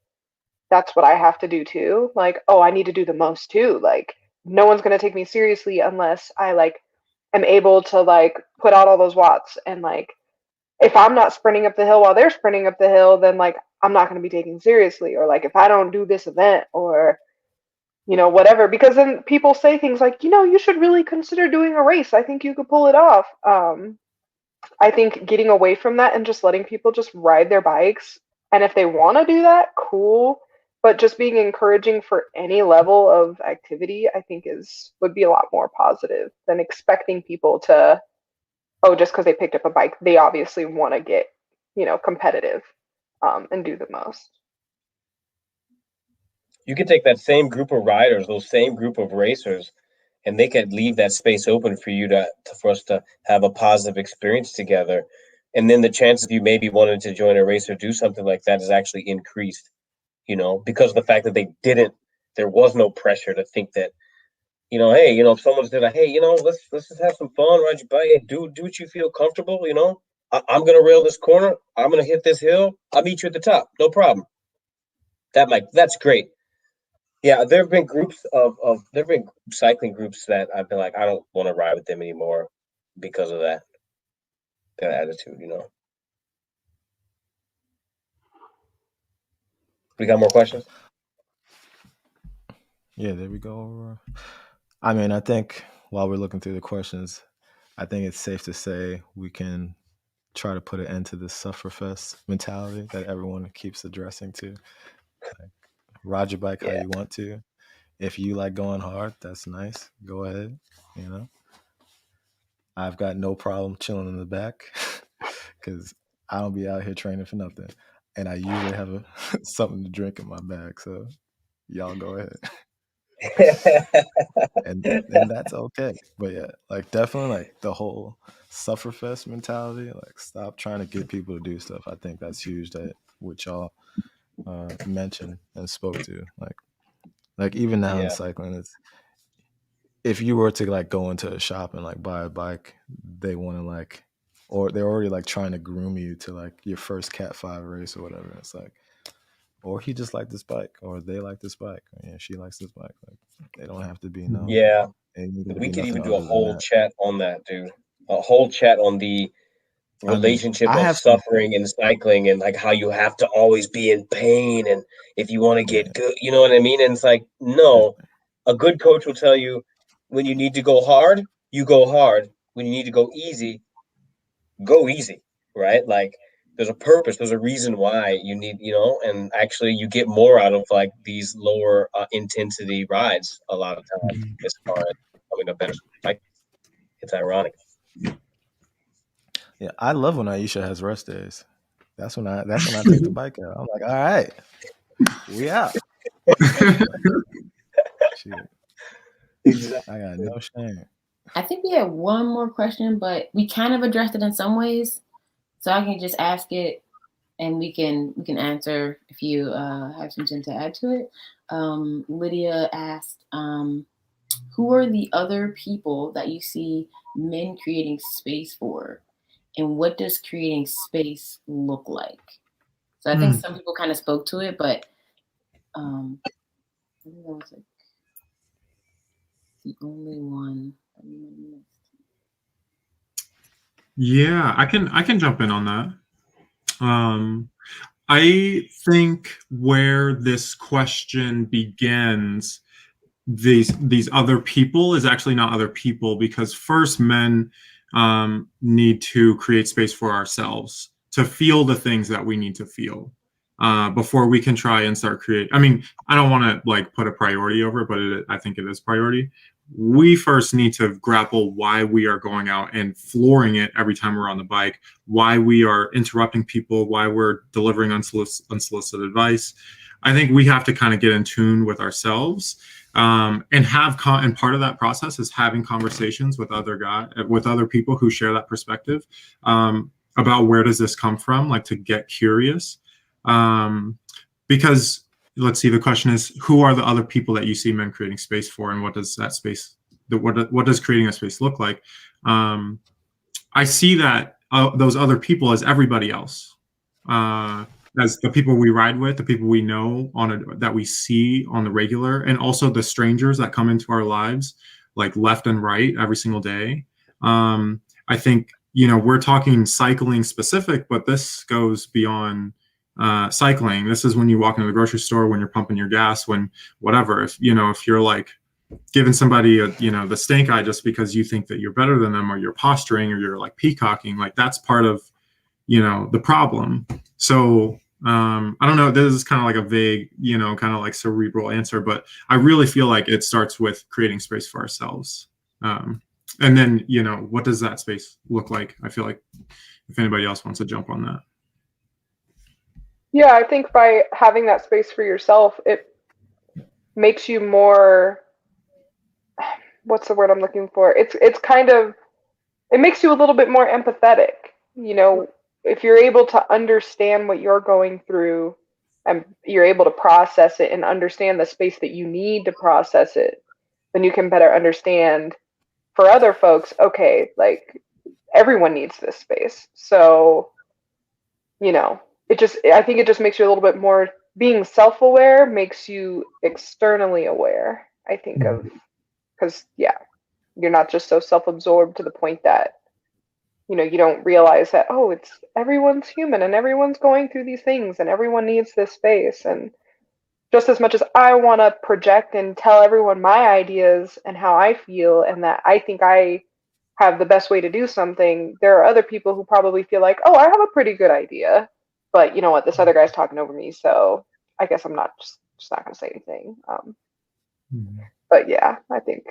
[SPEAKER 3] that's what I have to do too. Like, oh, I need to do the most too. Like, no one's gonna take me seriously unless I like am able to like put out all those watts. And like, if I'm not sprinting up the hill while they're sprinting up the hill, then like I'm not gonna be taken seriously. Or like if I don't do this event or whatever, because then people say things like, you should really consider doing a race. I think you could pull it off. I think getting away from that and just letting people just ride their bikes. And if they want to do that, cool. But just being encouraging for any level of activity, I think would be a lot more positive than expecting people to, oh, just because they picked up a bike, they obviously want to get, competitive, and do the most.
[SPEAKER 4] You could take that same group of riders, those same group of racers, and they could leave that space open for you for us to have a positive experience together. And then the chances of you maybe wanting to join a race or do something like that is actually increased, because of the fact that there was no pressure to think that, hey, if someone's there, like, hey, let's just have some fun, ride your bike, do what you feel comfortable, I'm gonna rail this corner, I'm gonna hit this hill, I'll meet you at the top, no problem. That's great. Yeah, there have been cycling groups that I've been like, I don't want to ride with them anymore because of that attitude, We got more questions?
[SPEAKER 1] Yeah, there we go. I mean, I think while we're looking through the questions, I think it's safe to say we can try to put an end to this sufferfest mentality that everyone keeps addressing to. Like, ride your bike how you want to. If you like going hard, that's nice. Go ahead. I've got no problem chilling in the back because I don't be out here training for nothing. And I usually have something to drink in my bag. So y'all go ahead. and that's okay. But yeah, like definitely like the whole sufferfest mentality, like stop trying to get people to do stuff. I think that's huge, that what y'all mentioned and spoke to. Like even now in cycling, it's, if you were to like go into a shop and like buy a bike, they want to like, or they're already like trying to groom you to like your first Cat 5 race or whatever. It's like, or he just liked this bike, or they like this bike, or she likes this bike. Like they don't have to be no.
[SPEAKER 4] Yeah,
[SPEAKER 1] we
[SPEAKER 4] could even do a whole chat on that, dude. A whole chat on the relationship of suffering and cycling, and like how you have to always be in pain, and if you want to get good, you know what I mean? And it's like, no, a good coach will tell you when you need to go hard, you go hard. When you need to go easy, right? Like there's a purpose, there's a reason why you need, and actually you get more out of like these lower intensity rides a lot of times as far as becoming a better bike. It's ironic.
[SPEAKER 1] Yeah, I love when Aisha has rest days. That's when I take the bike out. I'm like, all right, we out. Shit. I got no shame.
[SPEAKER 5] I think we have one more question, but we kind of addressed it in some ways. So I can just ask it and we can answer if you have something to add to it. Lydia asked, who are the other people that you see men creating space for? And what does creating space look like? So I think some people kind of spoke to it, but I think that was like the only one that we missed.
[SPEAKER 2] Yeah, I can jump in on that. I think where this question begins, these other people, is actually not other people, because first men need to create space for ourselves to feel the things that we need to feel before we can try and start create. I mean, I don't want to like put a priority over it, but I think it is priority. We first need to grapple why we are going out and flooring it every time we're on the bike, why we are interrupting people, why we're delivering unsolicited advice. I think we have to kind of get in tune with ourselves, and and part of that process is having conversations with other people who share that perspective, about where does this come from, like to get curious, because let's see, the question is, who are the other people that you see men creating space for, and what does that space, what does creating a space look like? I see that those other people as everybody else, as the people we ride with, the people we know that we see on the regular, and also the strangers that come into our lives, like left and right every single day. I think, we're talking cycling specific, but this goes beyond cycling. This is when you walk into the grocery store, when you're pumping your gas, when whatever, if you're like giving somebody the stink eye just because you think that you're better than them, or you're posturing, or you're like peacocking, like that's part of the problem. So I don't know, this is kind of like a vague, kind of like cerebral answer, but I really feel like it starts with creating space for ourselves, and then what does that space look like? I feel like if anybody else wants to jump on that.
[SPEAKER 3] Yeah, I think by having that space for yourself, it makes you more, what's the word I'm looking for? It's kind of, it makes you a little bit more empathetic. You know, if you're able to understand what you're going through and you're able to process it and understand the space that you need to process it, then you can better understand for other folks, okay, like everyone needs this space. So, you know, I think it just makes you a little bit more, being self-aware makes you externally aware, I think, of, because, yeah, you're not just so self-absorbed to the point that, you know, you don't realize that, oh, it's everyone's human and everyone's going through these things and everyone needs this space. And just as much as I want to project and tell everyone my ideas and how I feel and that I think I have the best way to do something, there are other people who probably feel like, oh, I have a pretty good idea, but you know what, this other guy's talking over me, so I guess I'm not just not going to say anything. But yeah, I think,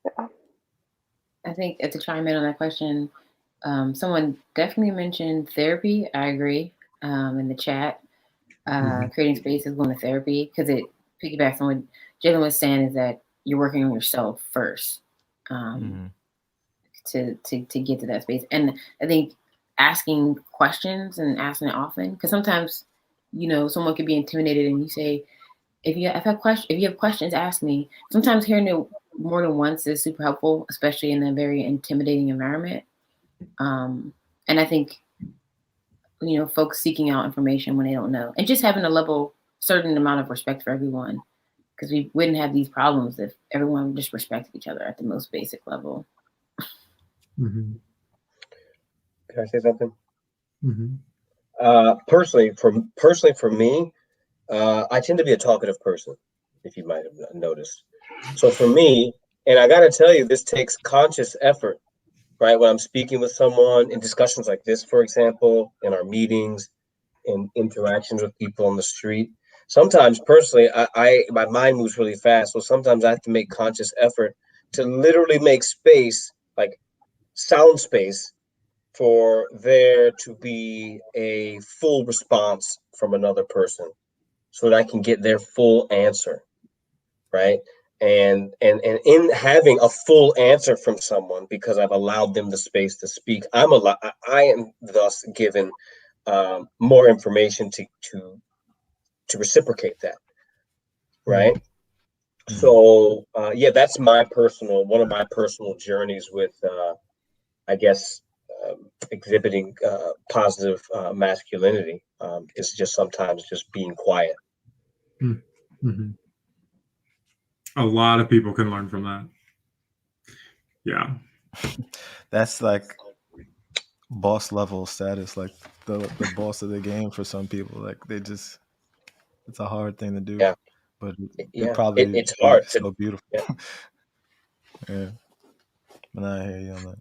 [SPEAKER 3] yeah.
[SPEAKER 5] I think to chime in on that question, someone definitely mentioned therapy. I agree. In the chat, creating space is going to therapy, because it piggybacks on what Jalen was saying, is that you're working on yourself first to get to that space. And I think asking questions and asking it often, because sometimes, you know, someone could be intimidated and you say, if you have questions, ask me. Sometimes hearing it more than once is super helpful, especially in a very intimidating environment. And I think, you know, folks seeking out information when they don't know, and just having a certain amount of respect for everyone, because we wouldn't have these problems if everyone just respected each other at the most basic level.
[SPEAKER 4] Can I say something? Personally, for me, I tend to be a talkative person, if you might have noticed. So for me, and I got to tell you, this takes conscious effort, right? When I'm speaking with someone in discussions like this, for example, in our meetings, in interactions with people on the street. Sometimes personally, my mind moves really fast. So sometimes I have to make conscious effort to literally make space, like sound space, for there to be a full response from another person so that I can get their full answer, right? And in having a full answer from someone, because I've allowed them the space to speak, I am thus given more information to reciprocate that, right? So yeah, that's one of my personal journeys with I guess exhibiting positive masculinity, is just sometimes just being quiet.
[SPEAKER 2] A lot of people can learn from that. Yeah.
[SPEAKER 1] That's like boss level status, like the boss of the game for some people. Like it's a hard thing to do.
[SPEAKER 4] Yeah.
[SPEAKER 1] But
[SPEAKER 4] Yeah,
[SPEAKER 1] probably
[SPEAKER 4] it's hard.
[SPEAKER 1] so beautiful.
[SPEAKER 4] Yeah.
[SPEAKER 1] Yeah. But I hear you on that.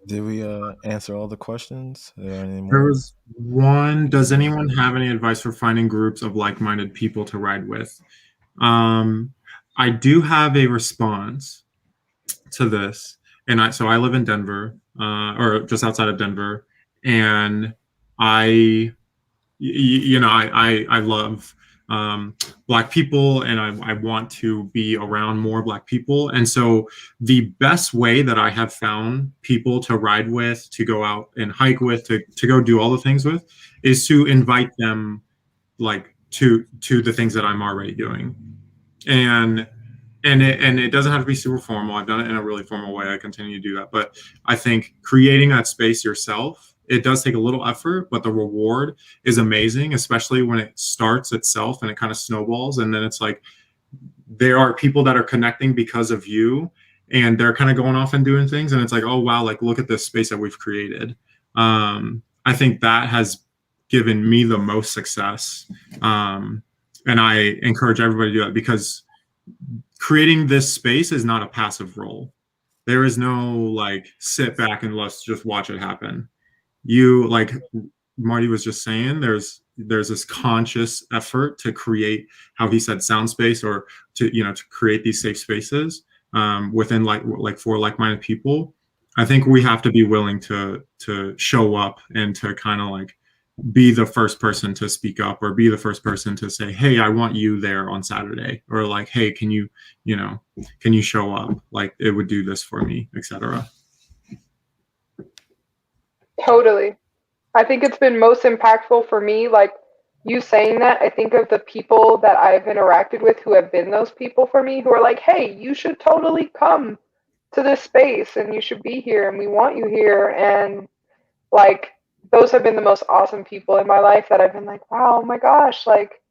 [SPEAKER 1] Did we answer all the questions? Are there any more?
[SPEAKER 2] There was one. Does anyone have any advice for finding groups of like-minded people to ride with? I do have a response to this, and so I live in Denver, or just outside of Denver, and I love Black people, and I want to be around more Black people. And so the best way that I have found people to ride with, to go out and hike with, to go do all the things with, is to invite them like to the things that I'm already doing. And it doesn't have to be super formal. I've done it in a really formal way. I continue to do that. But I think creating that space yourself, it does take a little effort, but the reward is amazing, especially when it starts itself and it kind of snowballs. And then it's like, there are people that are connecting because of you, and they're kind of going off and doing things. And it's like, oh, wow, like, look at this space that we've created. I think that has given me the most success. And I encourage everybody to do that, because creating this space is not a passive role. There is no like sit back and let's just watch it happen. You, like Marty was just saying, there's this conscious effort to create, how he said, sound space, or to create these safe spaces within like for like-minded people. I think we have to be willing to show up and to kind of like be the first person to speak up or be the first person to say, hey, I want you there on Saturday, or like, hey, can you show up? Like, it would do this for me, etc.
[SPEAKER 3] Totally. I think it's been most impactful for me, like you saying that. I think of the people that I've interacted with who have been those people for me, who are like, hey, you should totally come to this space and you should be here and we want you here. And like, those have been the most awesome people in my life that I've been like, wow, oh my gosh, like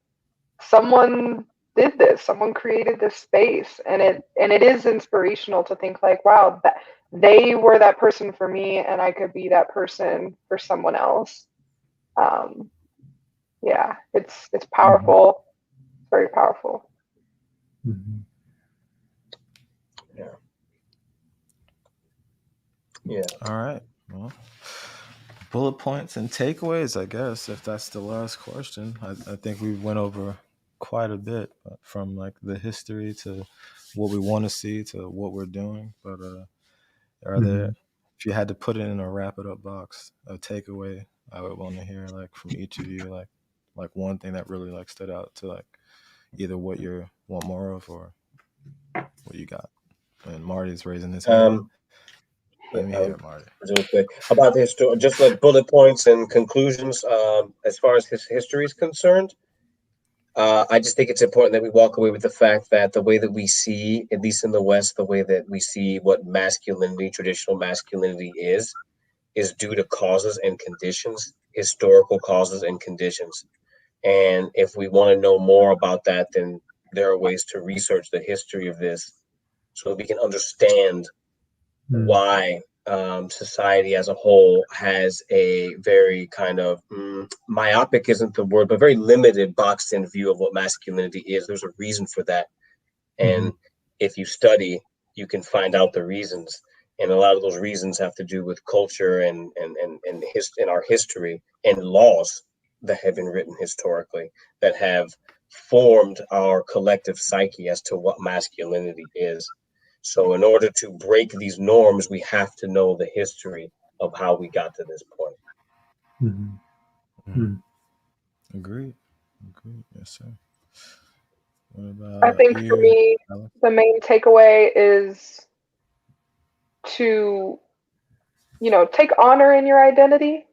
[SPEAKER 3] someone did this, someone created this space. And it is inspirational to think like, wow, that they were that person for me and I could be that person for someone else. Yeah, it's powerful. It's very powerful.
[SPEAKER 2] Mm-hmm.
[SPEAKER 4] Yeah.
[SPEAKER 1] All right. Well, bullet points and takeaways, I guess, if that's the last question. I think we went over quite a bit, from like the history to what we want to see to what we're doing. But are there, if you had to put it in a wrap it up box, a takeaway, I would want to hear like from each of you, like one thing that really like stood out to like either what you want more of or what you got. And Marty's raising his hand. Let me hear it, Marty.
[SPEAKER 4] Real quick about the history, just like bullet points and conclusions. As far as his history is concerned, I just think it's important that we walk away with the fact that the way that we see, at least in the West, the way that we see what masculinity, traditional masculinity is due to causes and conditions, historical causes and conditions. And if we want to know more about that, then there are ways to research the history of this so that we can understand why society as a whole has a very kind of myopic isn't the word, but very limited, boxed in view of what masculinity is. There's a reason for that. And if you study, you can find out the reasons. And a lot of those reasons have to do with culture and our history and laws that have been written historically that have formed our collective psyche as to what masculinity is. So in order to break these norms, we have to know the history of how we got to this point.
[SPEAKER 1] Agreed. Yes, sir. What about
[SPEAKER 3] I think for me, the main takeaway is to, take honor in your identity,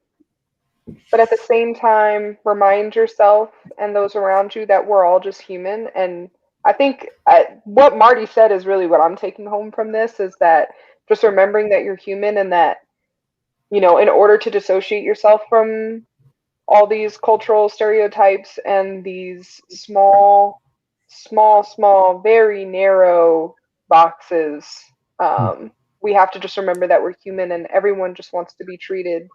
[SPEAKER 3] but at the same time, remind yourself and those around you that we're all just human. And I think what Marty said is really what I'm taking home from this, is that just remembering that you're human and that, in order to dissociate yourself from all these cultural stereotypes and these small, very narrow boxes, we have to just remember that we're human and everyone just wants to be treated,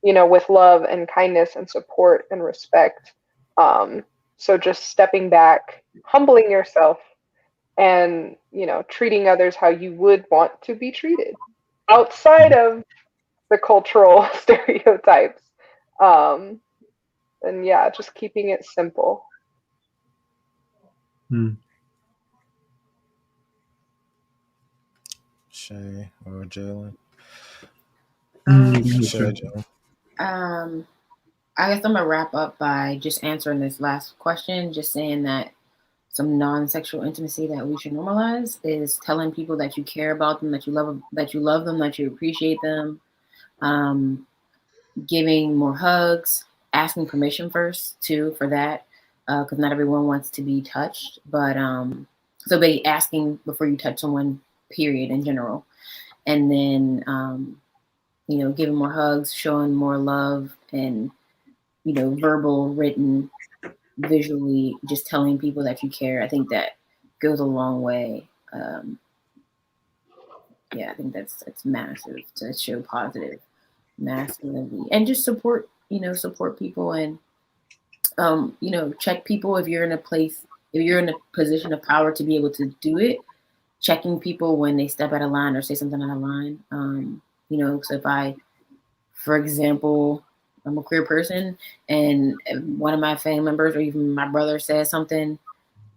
[SPEAKER 3] with love and kindness and support and respect. So just stepping back, humbling yourself, and, treating others how you would want to be treated outside of the cultural stereotypes. And yeah, just keeping it simple.
[SPEAKER 1] Shay or Jalen?
[SPEAKER 5] I guess I'm gonna wrap up by just answering this last question, just saying that some non-sexual intimacy that we should normalize is telling people that you care about them, that you love them, that you appreciate them, giving more hugs, asking permission first too for that, because not everyone wants to be touched, but so be asking before you touch someone, period, in general. And then giving more hugs, showing more love, and verbal, written, visually, just telling people that you care. I think that goes a long way. I think that's massive to show positive masculinity and just support people, and check people if you're in a position of power to be able to do it. Checking people when they step out of line or say something out of line. So if for example, I'm a queer person and one of my family members or even my brother says something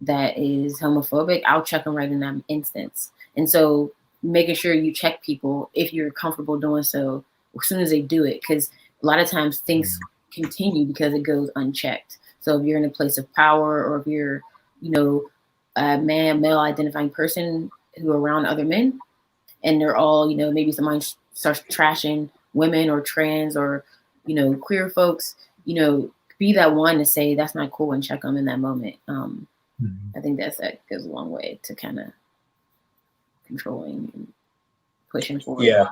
[SPEAKER 5] that is homophobic, I'll check them right in that instance. And so making sure you check people if you're comfortable doing so as soon as they do it, because a lot of times things continue because it goes unchecked. So if you're in a place of power, or if you're, a male identifying person who are around other men, and they're all, maybe somebody starts trashing women or trans or, queer folks, be that one to say that's not cool and check them in that moment. I think that goes a long way to kind of controlling and pushing forward.
[SPEAKER 4] Yeah,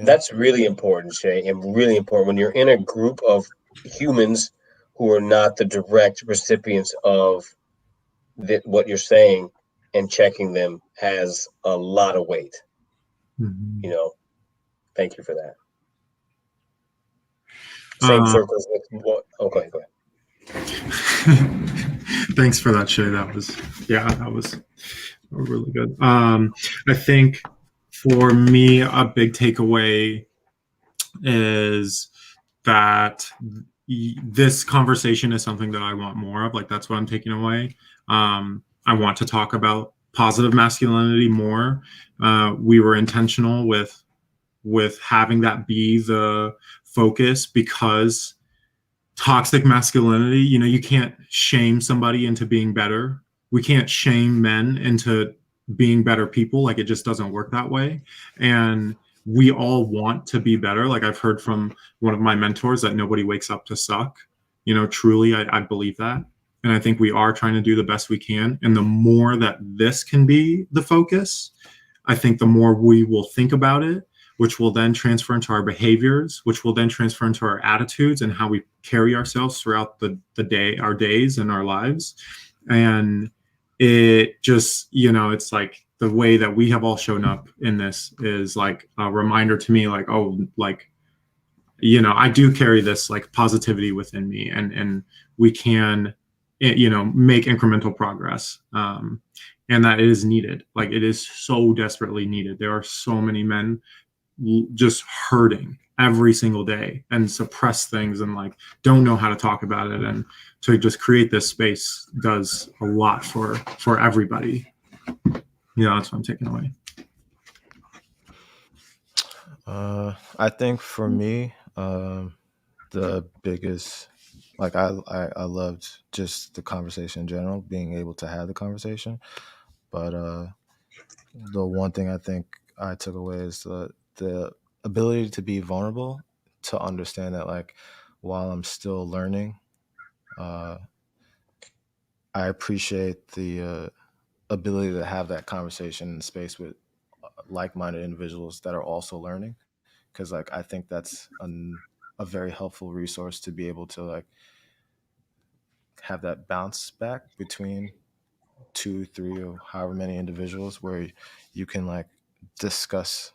[SPEAKER 4] that's really important, Shay, and really important when you're in a group of humans who are not the direct recipients of what you're saying, and checking them has a lot of weight. Thank you for that. Same circles with what? Okay, go ahead.
[SPEAKER 2] Thanks for that, Shay. That was really good. I think for me, a big takeaway is that this conversation is something that I want more of. Like, that's what I'm taking away. I want to talk about positive masculinity more. We were intentional with having that be the focus, because toxic masculinity, you can't shame somebody into being better. We can't shame men into being better people. Like, it just doesn't work that way. And we all want to be better. Like, I've heard from one of my mentors that nobody wakes up to suck. Truly, I believe that. And I think we are trying to do the best we can. And the more that this can be the focus, I think the more we will think about it, which will then transfer into our behaviors, which will then transfer into our attitudes and how we carry ourselves throughout the day, our days and our lives. And it just, it's like the way that we have all shown up in this is like a reminder to me, like, oh, like, I do carry this like positivity within me, and we can, make incremental progress. And that it is needed. Like, it is so desperately needed. There are so many men just hurting every single day and suppress things and like don't know how to talk about it, and to just create this space does a lot for everybody. That's what I'm taking away.
[SPEAKER 1] I think for me, the biggest, like, I loved just the conversation in general, being able to have the conversation, but the one thing I think I took away is the ability to be vulnerable, to understand that, like, while I'm still learning, I appreciate the ability to have that conversation in space with like-minded individuals that are also learning, because, like, I think that's a very helpful resource to be able to, like, have that bounce back between 2, 3, or however many individuals, where you can, like, discuss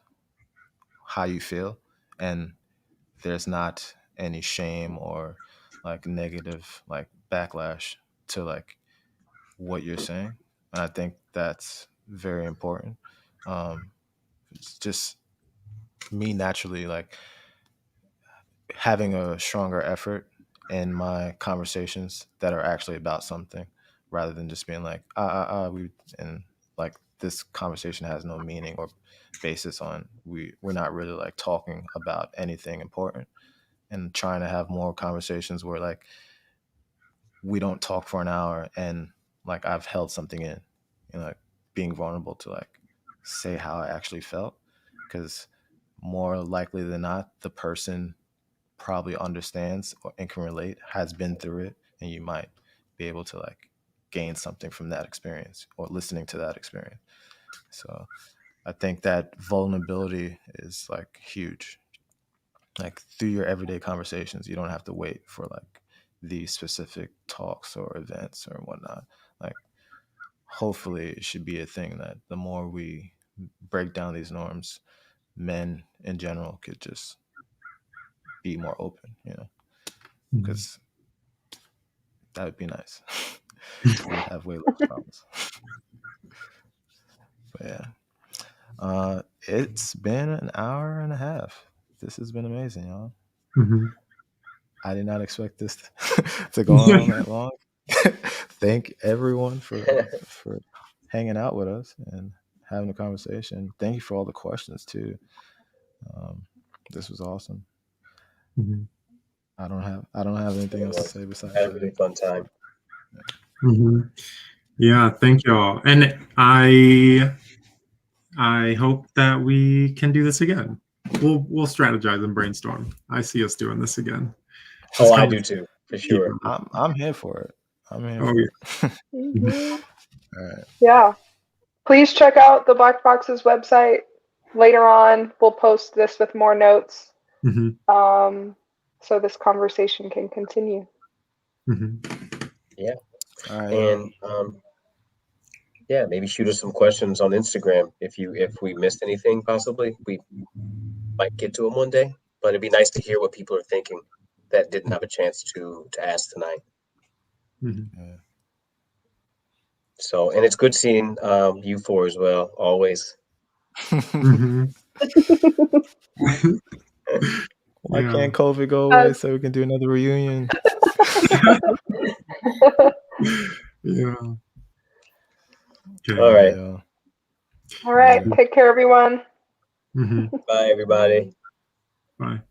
[SPEAKER 1] how you feel, and there's not any shame or like negative like backlash to like what you're saying. And I think that's very important. It's just me naturally like having a stronger effort in my conversations that are actually about something, rather than just being like we, and like this conversation has no meaning or basis on, we're not really like talking about anything important, and trying to have more conversations where like we don't talk for an hour and like I've held something in, like being vulnerable to like say how I actually felt, because more likely than not the person probably understands and can relate, has been through it, and you might be able to like gain something from that experience or listening to that experience. So I think that vulnerability is like huge. Like through your everyday conversations, you don't have to wait for like these specific talks or events or whatnot. Like hopefully it should be a thing that the more we break down these norms, men in general could just be more open, because that would be nice. We would have way less problems. But yeah, it's been an hour and a half. This has been amazing, y'all.
[SPEAKER 2] Mm-hmm.
[SPEAKER 1] I did not expect this to go on that long. Thank everyone for hanging out with us and having a conversation. Thank you for all the questions too. This was awesome.
[SPEAKER 2] Mm-hmm.
[SPEAKER 1] I don't have anything else to say besides
[SPEAKER 4] Had a really
[SPEAKER 1] that.
[SPEAKER 4] fun time.
[SPEAKER 2] Yeah, thank y'all. And I hope that we can do this again. We'll strategize and brainstorm. I see us doing this again.
[SPEAKER 4] Oh, I do too, for sure.
[SPEAKER 1] I'm here for it. I'm here
[SPEAKER 2] Oh,
[SPEAKER 1] for
[SPEAKER 2] yeah.
[SPEAKER 1] it.
[SPEAKER 3] Mhm.
[SPEAKER 1] All right.
[SPEAKER 3] Yeah. Please check out the Black Box's website. Later on, we'll post this with more notes, so this conversation can continue.
[SPEAKER 4] Yeah.
[SPEAKER 1] All right.
[SPEAKER 4] And yeah, maybe shoot us some questions on Instagram if we missed anything. Possibly we might get to them one day, but it'd be nice to hear what people are thinking that didn't have a chance to ask tonight.
[SPEAKER 1] Yeah.
[SPEAKER 4] So, and it's good seeing you four as well, always.
[SPEAKER 1] Why can't COVID go away so we can do another reunion?
[SPEAKER 2] Yeah. Okay.
[SPEAKER 4] All right.
[SPEAKER 1] Yeah.
[SPEAKER 3] All right. Take care, everyone.
[SPEAKER 4] Bye, everybody.
[SPEAKER 2] Bye.